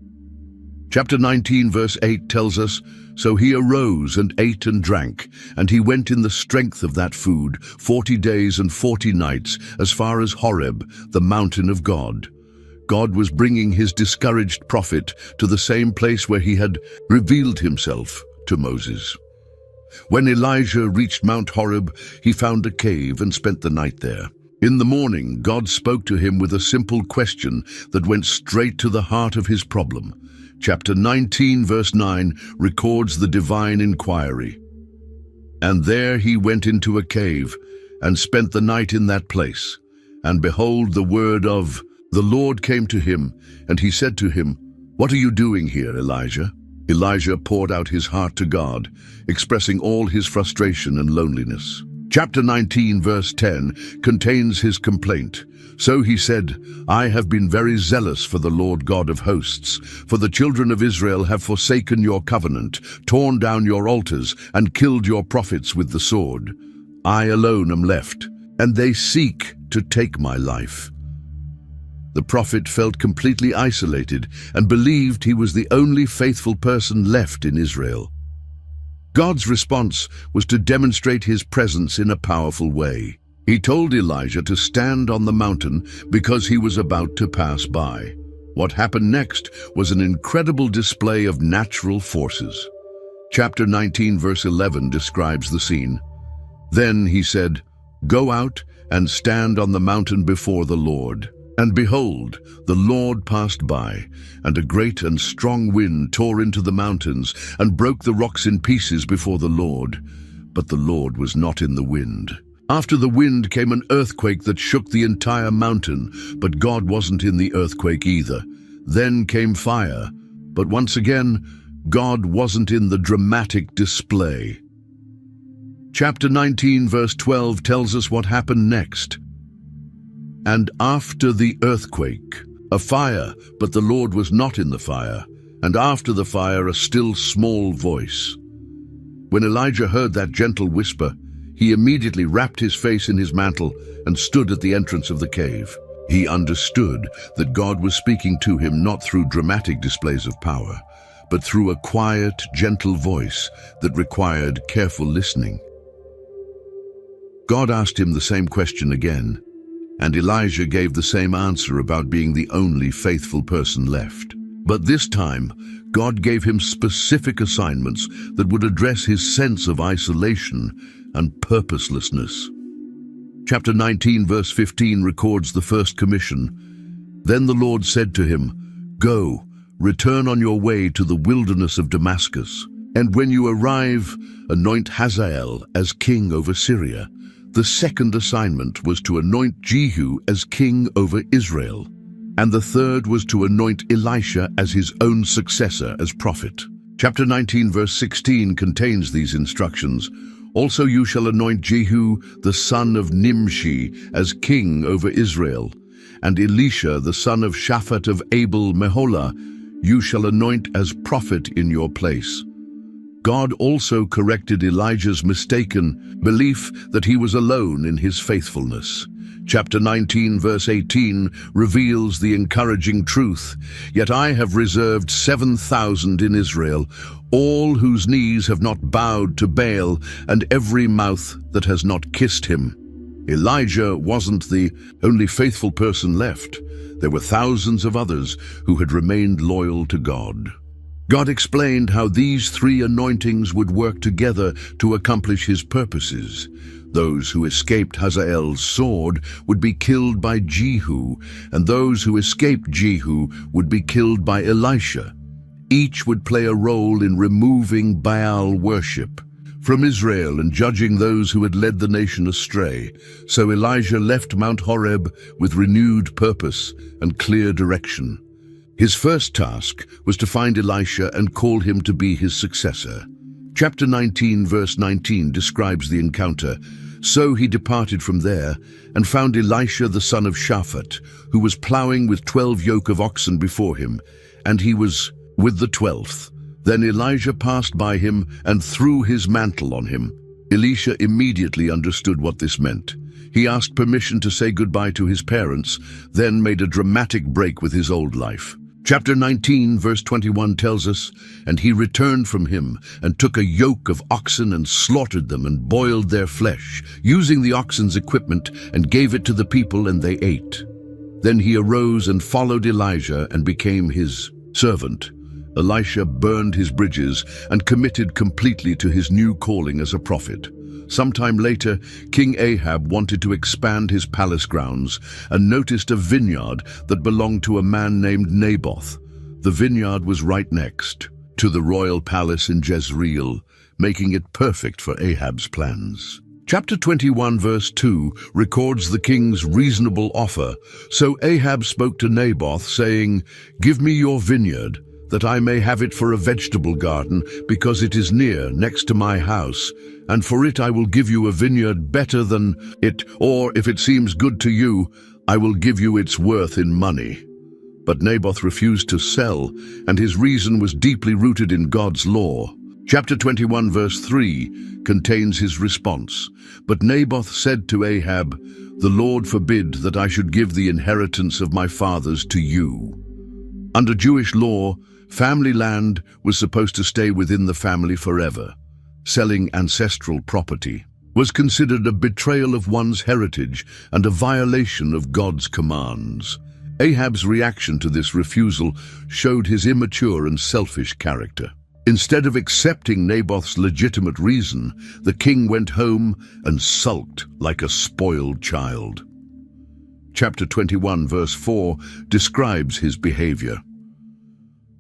Speaker 1: Chapter 19, verse 8 tells us, "So he arose and ate and drank, and he went in the strength of that food 40 days and 40 nights as far as Horeb, the mountain of God." God was bringing his discouraged prophet to the same place where he had revealed himself to Moses. When Elijah reached Mount Horeb, he found a cave and spent the night there. In the morning, God spoke to him with a simple question that went straight to the heart of his problem. Chapter 19, verse 9 records the divine inquiry. "And there he went into a cave and spent the night in that place. And behold, the word of the Lord came to him, and he said to him, 'What are you doing here, Elijah?' Elijah poured out his heart to God, expressing all his frustration and loneliness. Chapter 19, verse 10 contains his complaint. "So he said, 'I have been very zealous for the Lord God of hosts, for the children of Israel have forsaken your covenant, torn down your altars, and killed your prophets with the sword. I alone am left, and they seek to take my life.'" The prophet felt completely isolated and believed he was the only faithful person left in Israel. God's response was to demonstrate his presence in a powerful way. He told Elijah to stand on the mountain because he was about to pass by. What happened next was an incredible display of natural forces. Chapter 19, verse 11 describes the scene. Then he said, "Go out and stand on the mountain before the Lord." And behold, the Lord passed by, and a great and strong wind tore into the mountains and broke the rocks in pieces before the Lord. But the Lord was not in the wind. After the wind came an earthquake that shook the entire mountain, but God wasn't in the earthquake either. Then came fire, but once again, God wasn't in the dramatic display. Chapter 19, verse 12 tells us what happened next. And after the earthquake, a fire, but the Lord was not in the fire, and after the fire a still small voice. When Elijah heard that gentle whisper, he immediately wrapped his face in his mantle and stood at the entrance of the cave. He understood that God was speaking to him not through dramatic displays of power, but through a quiet, gentle voice that required careful listening. God asked him the same question again, and Elijah gave the same answer about being the only faithful person left. But this time, God gave him specific assignments that would address his sense of isolation and purposelessness. Chapter 19, verse 15 records the first commission. Then the Lord said to him, "Go, return on your way to the wilderness of Damascus, and when you arrive, anoint Hazael as king over Syria." The second assignment was to anoint Jehu as king over Israel, and the third was to anoint Elisha as his own successor as prophet. Chapter 19, verse 16 contains these instructions. "Also you shall anoint Jehu, the son of Nimshi, as king over Israel, and Elisha, the son of Shaphat of Abel Meholah, you shall anoint as prophet in your place." God also corrected Elijah's mistaken belief that he was alone in his faithfulness. Chapter 19, verse 18 reveals the encouraging truth, "Yet I have reserved 7,000 in Israel, all whose knees have not bowed to Baal, and every mouth that has not kissed him." Elijah wasn't the only faithful person left. There were thousands of others who had remained loyal to God. God explained how these three anointings would work together to accomplish his purposes. Those who escaped Hazael's sword would be killed by Jehu, and those who escaped Jehu would be killed by Elisha. Each would play a role in removing Baal worship from Israel and judging those who had led the nation astray. So Elijah left Mount Horeb with renewed purpose and clear direction. His first task was to find Elisha and call him to be his successor. Chapter 19, verse 19 describes the encounter. "So he departed from there and found Elisha the son of Shaphat, who was plowing with 12 yoke of oxen before him, and he was with the 12th. Then Elijah passed by him and threw his mantle on him. Elisha immediately understood what this meant. He asked permission to say goodbye to his parents, then made a dramatic break with his old life. Chapter 19, verse 21 tells us, "And he returned from him, and took a yoke of oxen and slaughtered them and boiled their flesh, using the oxen's equipment, and gave it to the people, and they ate. Then he arose and followed Elijah and became his servant. Elisha burned his bridges and committed completely to his new calling as a prophet. Sometime later, King Ahab wanted to expand his palace grounds and noticed a vineyard that belonged to a man named Naboth. The vineyard was right next to the royal palace in Jezreel, making it perfect for Ahab's plans. Chapter 21, verse 2 records the king's reasonable offer. So Ahab spoke to Naboth, saying, "Give me your vineyard, that I may have it for a vegetable garden, because it is near, next to my house. And for it I will give you a vineyard better than it, or if it seems good to you, I will give you its worth in money." But Naboth refused to sell, and his reason was deeply rooted in God's law. Chapter 21, verse 3 contains his response. But Naboth said to Ahab, "The Lord forbid that I should give the inheritance of my fathers to you." Under Jewish law, family land was supposed to stay within the family forever. Selling ancestral property was considered a betrayal of one's heritage and a violation of God's commands. Ahab's reaction to this refusal showed his immature and selfish character. Instead of accepting Naboth's legitimate reason, the king went home and sulked like a spoiled child. Chapter 21, verse 4 describes his behavior.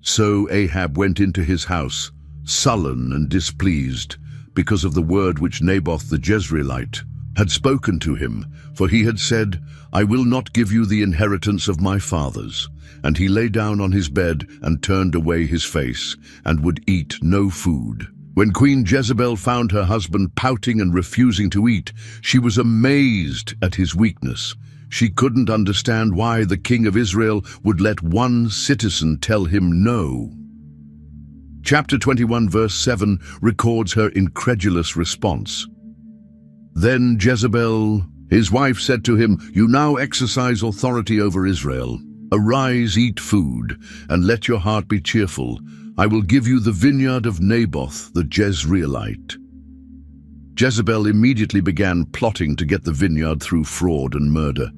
Speaker 1: So Ahab went into his house, sullen and displeased, because of the word which Naboth the Jezreelite had spoken to him, for he had said, "I will not give you the inheritance of my fathers." And he lay down on his bed and turned away his face, and would eat no food. When Queen Jezebel found her husband pouting and refusing to eat, she was amazed at his weakness. She couldn't understand why the king of Israel would let one citizen tell him no. Chapter 21, verse 7 records her incredulous response. Then Jezebel, his wife, said to him, "You now exercise authority over Israel. Arise, eat food, and let your heart be cheerful. I will give you the vineyard of Naboth the Jezreelite." Jezebel immediately began plotting to get the vineyard through fraud and murder.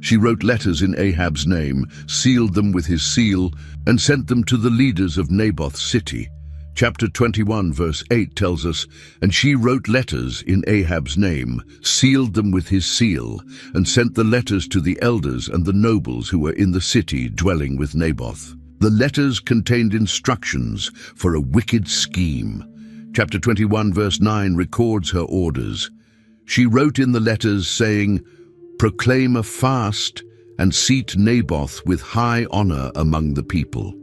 Speaker 1: She wrote letters in Ahab's name, sealed them with his seal, and sent them to the leaders of Naboth's city. Chapter 21, verse 8 tells us, "And she wrote letters in Ahab's name, sealed them with his seal, and sent the letters to the elders and the nobles who were in the city dwelling with Naboth." The letters contained instructions for a wicked scheme. Chapter 21, verse 9 records her orders. She wrote in the letters saying, "Proclaim a fast and seat Naboth with high honor among the people."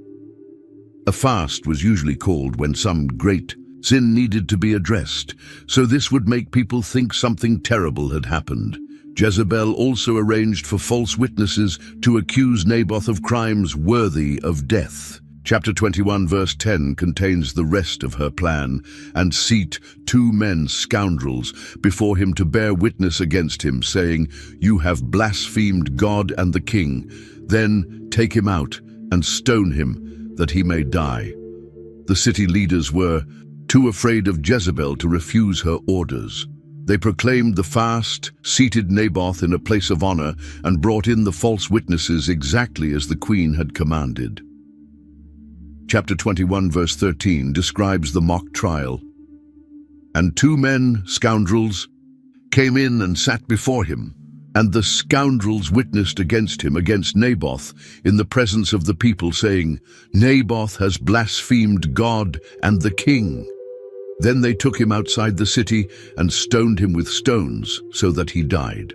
Speaker 1: A fast was usually called when some great sin needed to be addressed, so this would make people think something terrible had happened. Jezebel also arranged for false witnesses to accuse Naboth of crimes worthy of death. Chapter 21, verse 10 contains the rest of her plan, "And seat 2 men, scoundrels, before him to bear witness against him, saying, 'You have blasphemed God and the king. Then take him out and stone him, that he may die.'" The city leaders were too afraid of Jezebel to refuse her orders. They proclaimed the fast, seated Naboth in a place of honor, and brought in the false witnesses exactly as the queen had commanded. Chapter 21, verse 13 describes the mock trial. "And 2 men, scoundrels, came in and sat before him. And the scoundrels witnessed against him, against Naboth, in the presence of the people, saying, 'Naboth has blasphemed God and the king.' Then they took him outside the city and stoned him with stones, so that he died."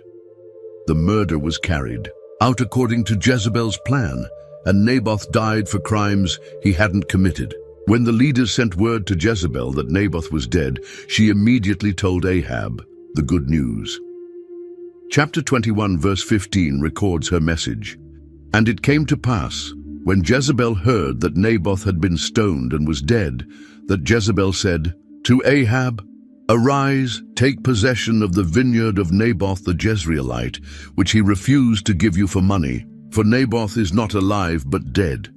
Speaker 1: The murder was carried out according to Jezebel's plan, and Naboth died for crimes he hadn't committed. When the leaders sent word to Jezebel that Naboth was dead, she immediately told Ahab the good news. Chapter 21, verse 15 records her message. "And it came to pass, when Jezebel heard that Naboth had been stoned and was dead, that Jezebel said to Ahab, 'Arise, take possession of the vineyard of Naboth the Jezreelite, which he refused to give you for money, for Naboth is not alive but dead.'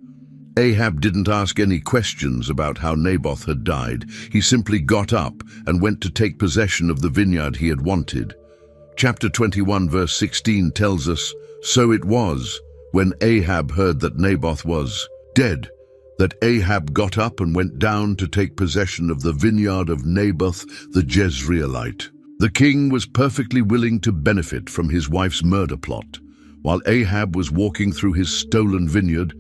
Speaker 1: Ahab didn't ask any questions about how Naboth had died. He simply got up and went to take possession of the vineyard he had wanted. Chapter 21, verse 16 tells us, "So it was, when Ahab heard that Naboth was dead, that Ahab got up and went down to take possession of the vineyard of Naboth the Jezreelite." The king was perfectly willing to benefit from his wife's murder plot. While Ahab was walking through his stolen vineyard,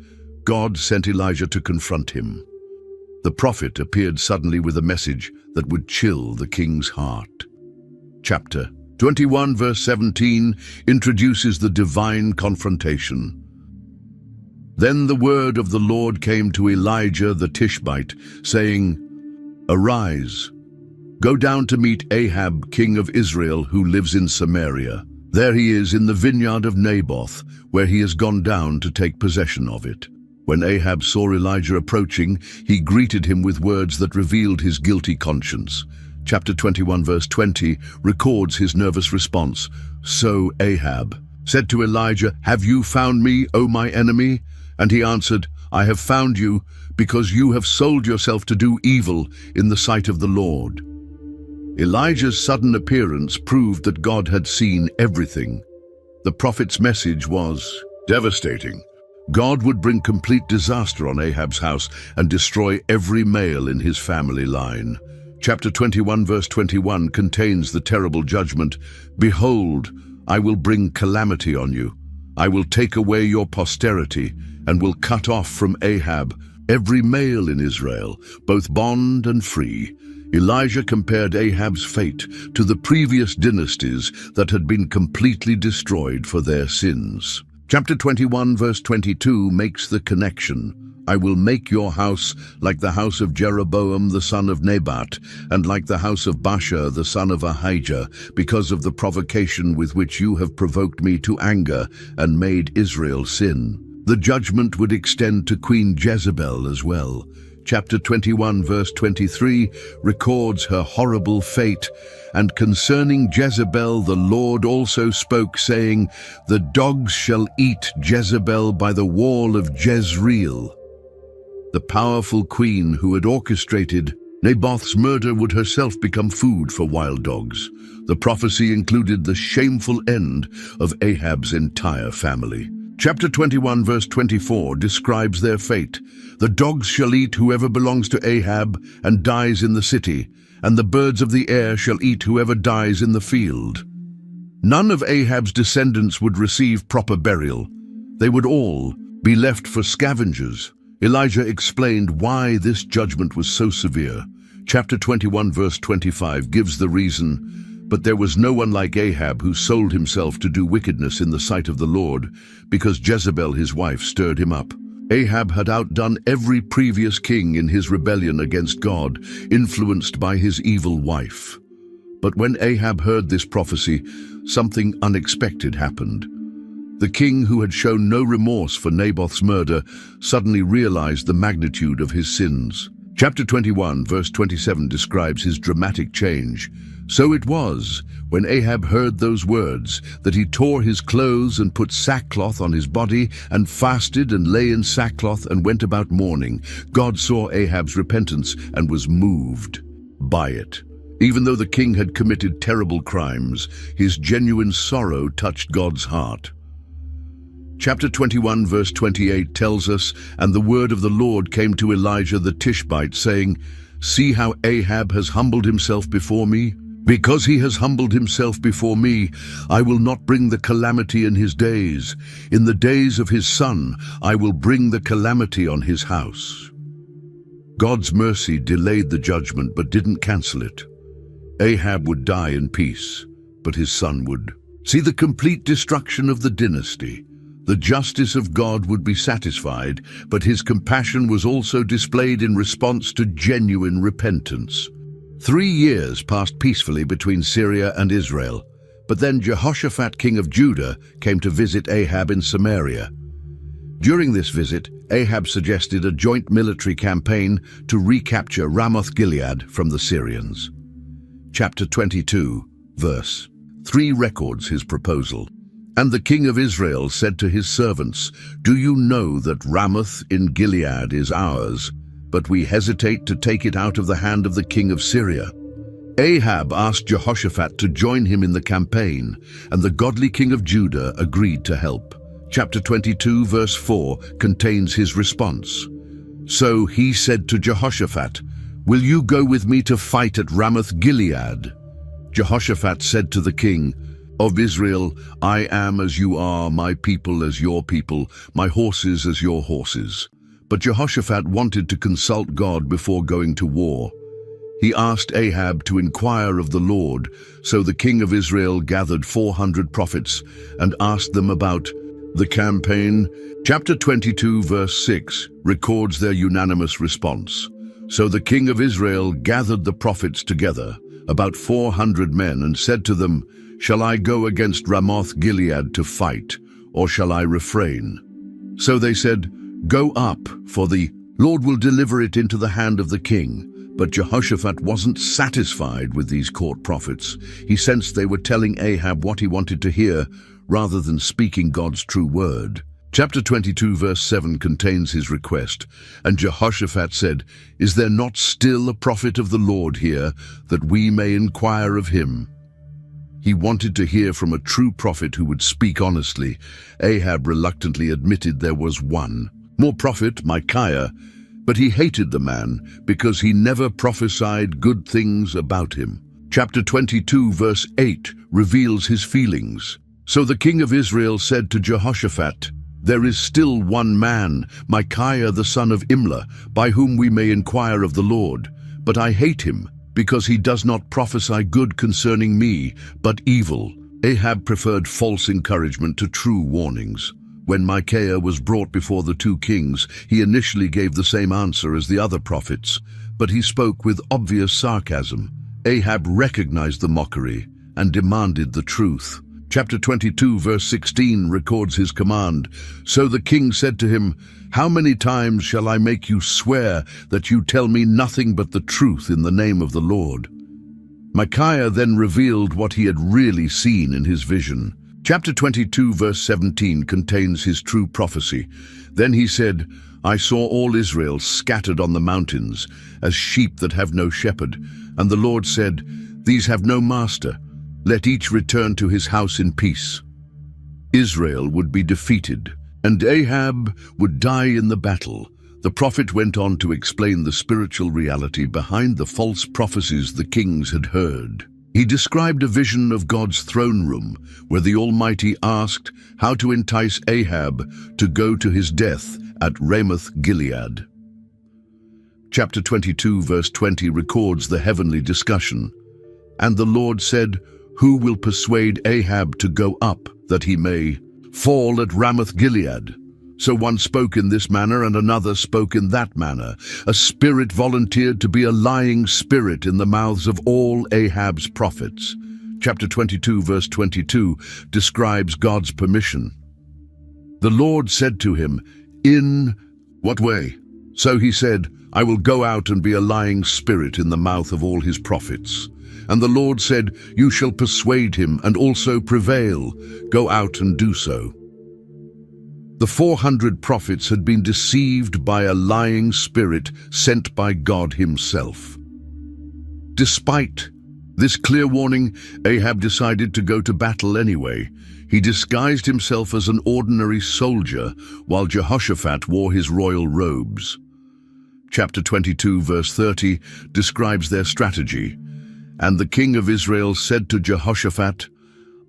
Speaker 1: God sent Elijah to confront him. The prophet appeared suddenly with a message that would chill the king's heart. Chapter 21, verse 17 introduces the divine confrontation. "Then the word of the Lord came to Elijah the Tishbite, saying, 'Arise, go down to meet Ahab, king of Israel, who lives in Samaria. There he is in the vineyard of Naboth, where he has gone down to take possession of it.' When Ahab saw Elijah approaching, he greeted him with words that revealed his guilty conscience. Chapter 21 verse 20 records his nervous response. So Ahab said to Elijah, "Have you found me, O my enemy?" And he answered, "I have found you because you have sold yourself to do evil in the sight of the Lord." Elijah's sudden appearance proved that God had seen everything. The prophet's message was devastating. God would bring complete disaster on Ahab's house and destroy every male in his family line. Chapter 21 verse 21 contains the terrible judgment. "Behold, I will bring calamity on you. I will take away your posterity and will cut off from Ahab every male in Israel, both bond and free." Elijah compared Ahab's fate to the previous dynasties that had been completely destroyed for their sins. Chapter 21 verse 22 makes the connection. "I will make your house like the house of Jeroboam the son of Nebat, and like the house of Baasha the son of Ahijah, because of the provocation with which you have provoked me to anger and made Israel sin." The judgment would extend to Queen Jezebel as well. Chapter 21 verse 23 records her horrible fate. "And concerning Jezebel the Lord also spoke, saying, The dogs shall eat Jezebel by the wall of Jezreel." The powerful queen who had orchestrated Naboth's murder would herself become food for wild dogs. The prophecy included the shameful end of Ahab's entire family. Chapter 21 verse 24 describes their fate. "The dogs shall eat whoever belongs to Ahab and dies in the city, and the birds of the air shall eat whoever dies in the field." None of Ahab's descendants would receive proper burial. They would all be left for scavengers. Elijah explained why this judgment was so severe. Chapter 21 verse 25 gives the reason. "But there was no one like Ahab who sold himself to do wickedness in the sight of the Lord, because Jezebel his wife stirred him up." Ahab had outdone every previous king in his rebellion against God, influenced by his evil wife. But when Ahab heard this prophecy, something unexpected happened. The king, who had shown no remorse for Naboth's murder, suddenly realized the magnitude of his sins. Chapter 21 verse 27 describes his dramatic change. "So it was, when Ahab heard those words, that he tore his clothes and put sackcloth on his body, and fasted and lay in sackcloth and went about mourning. God saw Ahab's repentance and was moved by it." Even though the king had committed terrible crimes, his genuine sorrow touched God's heart. Chapter 21 verse 28 tells us, "And the word of the Lord came to Elijah the Tishbite, saying, See how Ahab has humbled himself before me? Because he has humbled himself before me, I will not bring the calamity in his days. In the days of his son, I will bring the calamity on his house." God's mercy delayed the judgment but didn't cancel it. Ahab would die in peace, but his son would see the complete destruction of the dynasty. The justice of God would be satisfied, but his compassion was also displayed in response to genuine repentance. 3 years passed peacefully between Syria and Israel, but then Jehoshaphat, king of Judah, came to visit Ahab in Samaria. During this visit, Ahab suggested a joint military campaign to recapture Ramoth-Gilead from the Syrians. Chapter 22, verse 3 records his proposal. "And the king of Israel said to his servants, Do you know that Ramoth in Gilead is ours, but we hesitate to take it out of the hand of the king of Syria?" Ahab asked Jehoshaphat to join him in the campaign, and the godly king of Judah agreed to help. Chapter 22 verse 4 contains his response. "So he said to Jehoshaphat, Will you go with me to fight at Ramoth-Gilead?" Jehoshaphat said to the king of Israel, "I am as you are, my people as your people, my horses as your horses." But Jehoshaphat wanted to consult God before going to war. He asked Ahab to inquire of the Lord, so the king of Israel gathered 400 prophets and asked them about the campaign. Chapter 22 verse 6 records their unanimous response. "So the king of Israel gathered the prophets together, about 400 men, and said to them, Shall I go against Ramoth-Gilead to fight, or shall I refrain? So they said, Go up, for the Lord will deliver it into the hand of the king. But Jehoshaphat wasn't satisfied with these court prophets. He sensed they were telling Ahab what he wanted to hear, rather than speaking God's true word. Chapter 22 verse 7 contains his request, and Jehoshaphat said, "Is there not still a prophet of the Lord here, that we may inquire of him?" He wanted to hear from a true prophet who would speak honestly. Ahab reluctantly admitted there was one more prophet, Micaiah, but he hated the man because he never prophesied good things about him. Chapter 22 verse 8 reveals his feelings. So the king of Israel said to Jehoshaphat, "There is still one man, Micaiah the son of Imlah, by whom we may inquire of the Lord. But I hate him, because he does not prophesy good concerning me, but evil." Ahab preferred false encouragement to true warnings. When Micaiah was brought before the two kings, he initially gave the same answer as the other prophets, but he spoke with obvious sarcasm. Ahab recognized the mockery and demanded the truth. Chapter 22 verse 16 records his command. So the king said to him, "How many times shall I make you swear that you tell me nothing but the truth in the name of the Lord?" Micaiah then revealed what he had really seen in his vision. Chapter 22 verse 17 contains his true prophecy. Then he said, "I saw all Israel scattered on the mountains, as sheep that have no shepherd. And the Lord said, These have no master. Let each return to his house in peace." Israel would be defeated, and Ahab would die in the battle. The prophet went on to explain the spiritual reality behind the false prophecies the kings had heard. He described a vision of God's throne room, where the Almighty asked how to entice Ahab to go to his death at Ramoth Gilead. Chapter 22 verse 20 records the heavenly discussion. And the Lord said, "Who will persuade Ahab to go up, that he may fall at Ramoth Gilead?" So one spoke in this manner, and another spoke in that manner. A spirit volunteered to be a lying spirit in the mouths of all Ahab's prophets. Chapter 22 verse 22 describes God's permission. The Lord said to him, "In what way?" So he said, "I will go out and be a lying spirit in the mouth of all his prophets." And the Lord said, "You shall persuade him and also prevail. Go out and do so." The 400 prophets had been deceived by a lying spirit sent by God himself. Despite this clear warning, Ahab decided to go to battle anyway. He disguised himself as an ordinary soldier, while Jehoshaphat wore his royal robes. Chapter 22 verse 30 describes their strategy. And the king of Israel said to Jehoshaphat,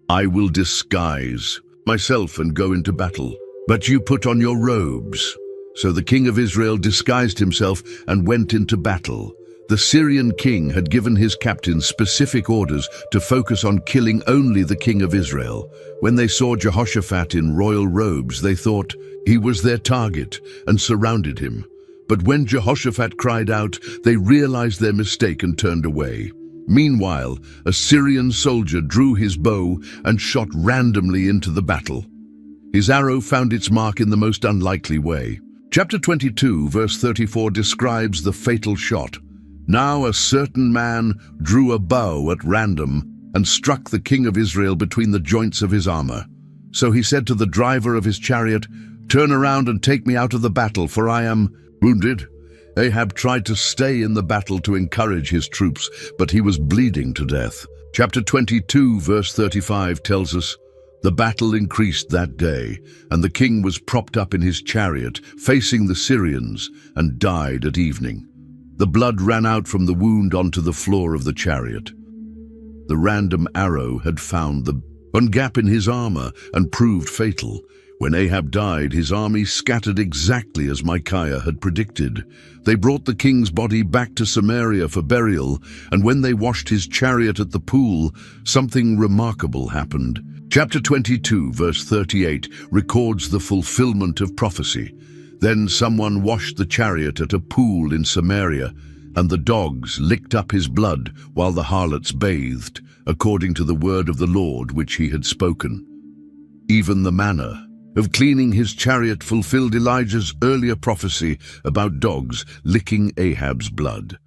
Speaker 1: "I will disguise myself and go into battle, but you put on your robes." So the king of Israel disguised himself and went into battle. The Syrian king had given his captains specific orders to focus on killing only the king of Israel. When they saw Jehoshaphat in royal robes, they thought he was their target and surrounded him. But when Jehoshaphat cried out, they realized their mistake and turned away. Meanwhile, a Syrian soldier drew his bow and shot randomly into the battle. His arrow found its mark in the most unlikely way. Chapter 22, verse 34 describes the fatal shot. Now a certain man drew a bow at random and struck the king of Israel between the joints of his armor. So he said to the driver of his chariot, "Turn around and take me out of the battle, for I am wounded." Ahab tried to stay in the battle to encourage his troops, but he was bleeding to death. Chapter 22, verse 35 tells us, "The battle increased that day, and the king was propped up in his chariot, facing the Syrians, and died at evening. The blood ran out from the wound onto the floor of the chariot. The random arrow had found one gap in his armor and proved fatal. When Ahab died, his army scattered exactly as Micaiah had predicted. They brought the king's body back to Samaria for burial, and when they washed his chariot at the pool, something remarkable happened. Chapter 22, verse 38, records the fulfillment of prophecy. Then someone washed the chariot at a pool in Samaria, and the dogs licked up his blood while the harlots bathed, according to the word of the Lord which he had spoken. Even the manner of cleaning his chariot fulfilled Elijah's earlier prophecy about dogs licking Ahab's blood.